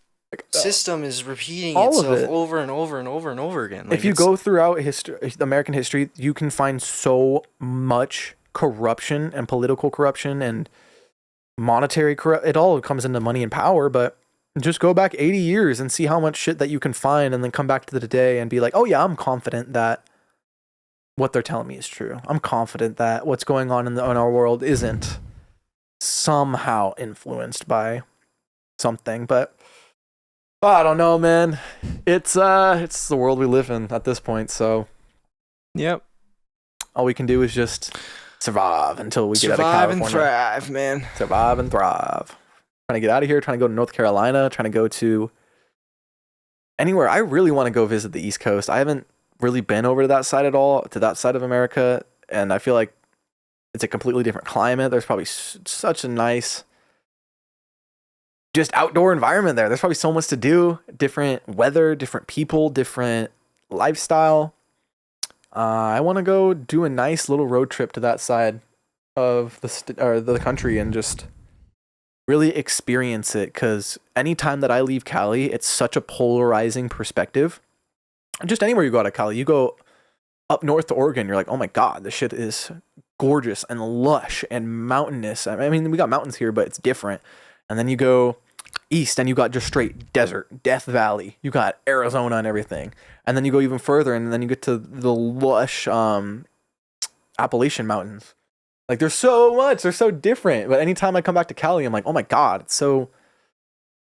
S3: system is repeating
S2: all of
S3: itself
S2: it.
S3: over and over and over and over again. Like,
S2: if you go throughout history, American history, you can find so much corruption and political corruption and monetary corruption. It all comes into money and power, but just go back 80 years and see how much shit that you can find and then come back to the today and be like, oh yeah, I'm confident that what they're telling me is true. I'm confident that what's going on in our world isn't somehow influenced by something, but I don't know, man. It's the world we live in at this point, so
S3: yep.
S2: All we can do is just survive until we get out of
S3: Survive
S2: California.
S3: and thrive, man.
S2: Survive and thrive. Trying to get out of here, trying to go to North Carolina, trying to go to anywhere. I really want to go visit the East Coast. I haven't really been over to that side at all, to that side of America, and I feel like it's a completely different climate. There's probably such a nice just outdoor environment there. There's probably so much to do. Different weather, different people, different lifestyle. I want to go do a nice little road trip to that side of the country and just really experience it, because anytime that I leave Cali, it's such a polarizing perspective. Just anywhere you go out of Cali, you go up north to Oregon, you're like, oh my God, this shit is gorgeous and lush and mountainous. I mean, we got mountains here, but it's different. And then you go east and you got just straight desert, Death Valley. You got Arizona and everything. And then you go even further and then you get to the lush Appalachian Mountains. Like, there's so much, they're so different. But anytime I come back to Cali, I'm like, oh my God, it's so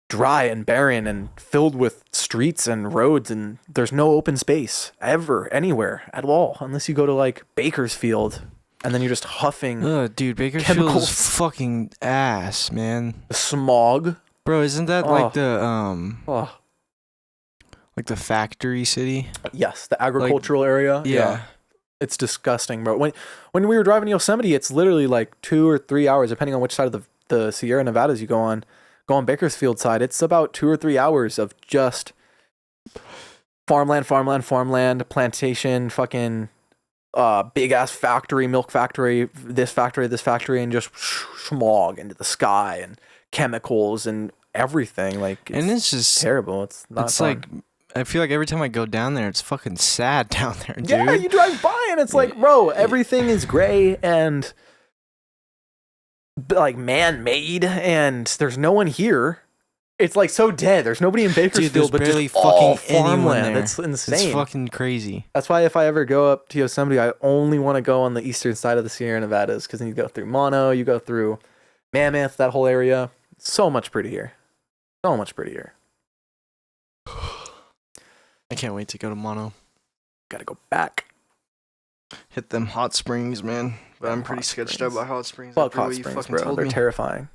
S2: dry and barren and filled with streets and roads, and there's no open space ever, anywhere at all, unless you go to like Bakersfield and then you're just huffing.
S3: Dude, Bakersfield
S2: chemicals.
S3: is fucking ass, man.
S2: Smog.
S3: Bro, isn't that like the like the factory city?
S2: Yes, the agricultural area.
S3: Yeah.
S2: It's disgusting, bro. When we were driving to Yosemite, it's literally like 2 or 3 hours, depending on which side of the Sierra Nevadas you go on. Go on Bakersfield side, it's about 2 or 3 hours of just farmland, plantation, fucking big ass factory, milk factory, this factory, and just smog into the sky and chemicals and everything. Like,
S3: And it's just
S2: terrible. It's not
S3: It's
S2: fun.
S3: like, I feel like every time I go down there, it's fucking sad down there, dude.
S2: Yeah, you drive by and it's like, bro, everything is gray and like man-made, and there's no one here. It's like so dead. There's nobody in Bakersfield, but
S3: barely
S2: just all
S3: fucking anyone
S2: farmland.
S3: there.
S2: That's insane.
S3: It's fucking crazy.
S2: That's why if I ever go up to Yosemite, I only want to go on the eastern side of the Sierra Nevadas, because then you go through Mono, you go through Mammoth, that whole area. So much prettier. So much prettier.
S3: I can't wait to go to Mono.
S2: Gotta go back.
S3: Hit them hot springs, man. But I'm pretty
S2: Hot
S3: sketched
S2: springs.
S3: out by hot springs.
S2: Fuck
S3: after
S2: hot
S3: what you
S2: springs,
S3: fucking
S2: bro.
S3: told
S2: They're
S3: me.
S2: terrifying.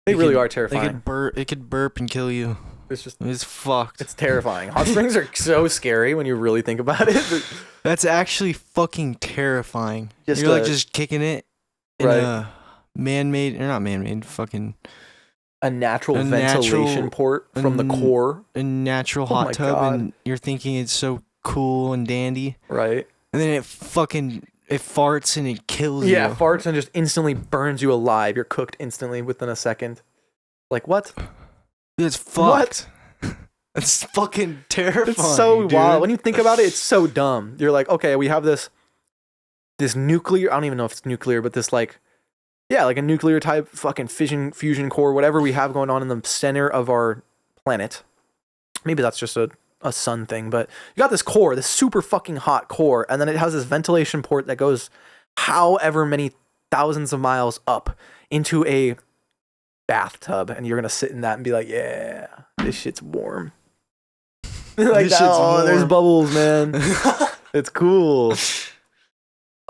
S2: They
S3: It
S2: really
S3: could-
S2: are terrifying.
S3: It could burp and kill you.
S2: It's just,
S3: It's fucked.
S2: it's terrifying. Hot springs are so scary when you really think about it. But
S3: That's actually fucking terrifying.
S2: Just
S3: You're like
S2: a-
S3: just kicking it in
S2: Right.
S3: a man-made, or not man-made, fucking
S2: a natural
S3: A
S2: ventilation
S3: natural-
S2: port from the core,
S3: a natural
S2: Oh my
S3: hot tub,
S2: God.
S3: and you're thinking it's so cool and dandy,
S2: right?
S3: and then it farts and it kills you.
S2: Yeah, farts and just instantly burns you alive. You're cooked instantly within a second. Like, what?
S3: It's fucked. It's fucking terrifying.
S2: It's so
S3: dude.
S2: wild. When you think about it, it's so dumb. You're like, okay, we have this nuclear, I don't even know if it's nuclear, but this like, yeah, like a nuclear type fucking fusion core, whatever we have going on in the center of our planet. Maybe that's just a sun thing, but you got this core, this super fucking hot core, and then it has this ventilation port that goes however many thousands of miles up into a bathtub, and you're gonna sit in that and be like, yeah, this shit's warm. Like,
S3: This shit's
S2: oh, there's
S3: warm.
S2: bubbles, man. It's cool.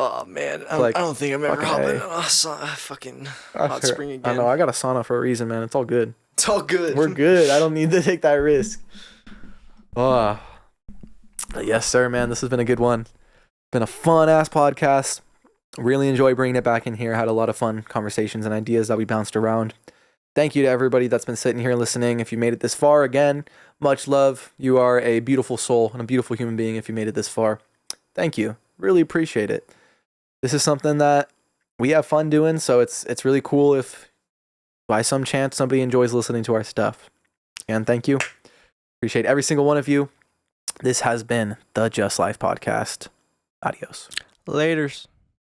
S3: Oh man,
S2: like,
S3: I don't think I'm ever
S2: fucking
S3: hopping
S2: A.
S3: on a fucking hot spring
S2: I
S3: again.
S2: know, I got a sauna for a reason, man. It's all good.
S3: It's all good.
S2: We're good. I don't need to take that risk. Oh. But yes, sir, man. This has been a good one. Been a fun ass podcast. Really enjoy bringing it back in here. Had a lot of fun conversations and ideas that we bounced around. Thank you to everybody that's been sitting here listening. If you made it this far, again, much love. You are a beautiful soul and a beautiful human being if you made it this far. Thank you. Really appreciate it. This is something that we have fun doing, so it's really cool if by some chance somebody enjoys listening to our stuff. And thank you. Appreciate every single one of you. This has been the Just Life Podcast. Adios.
S3: Laters.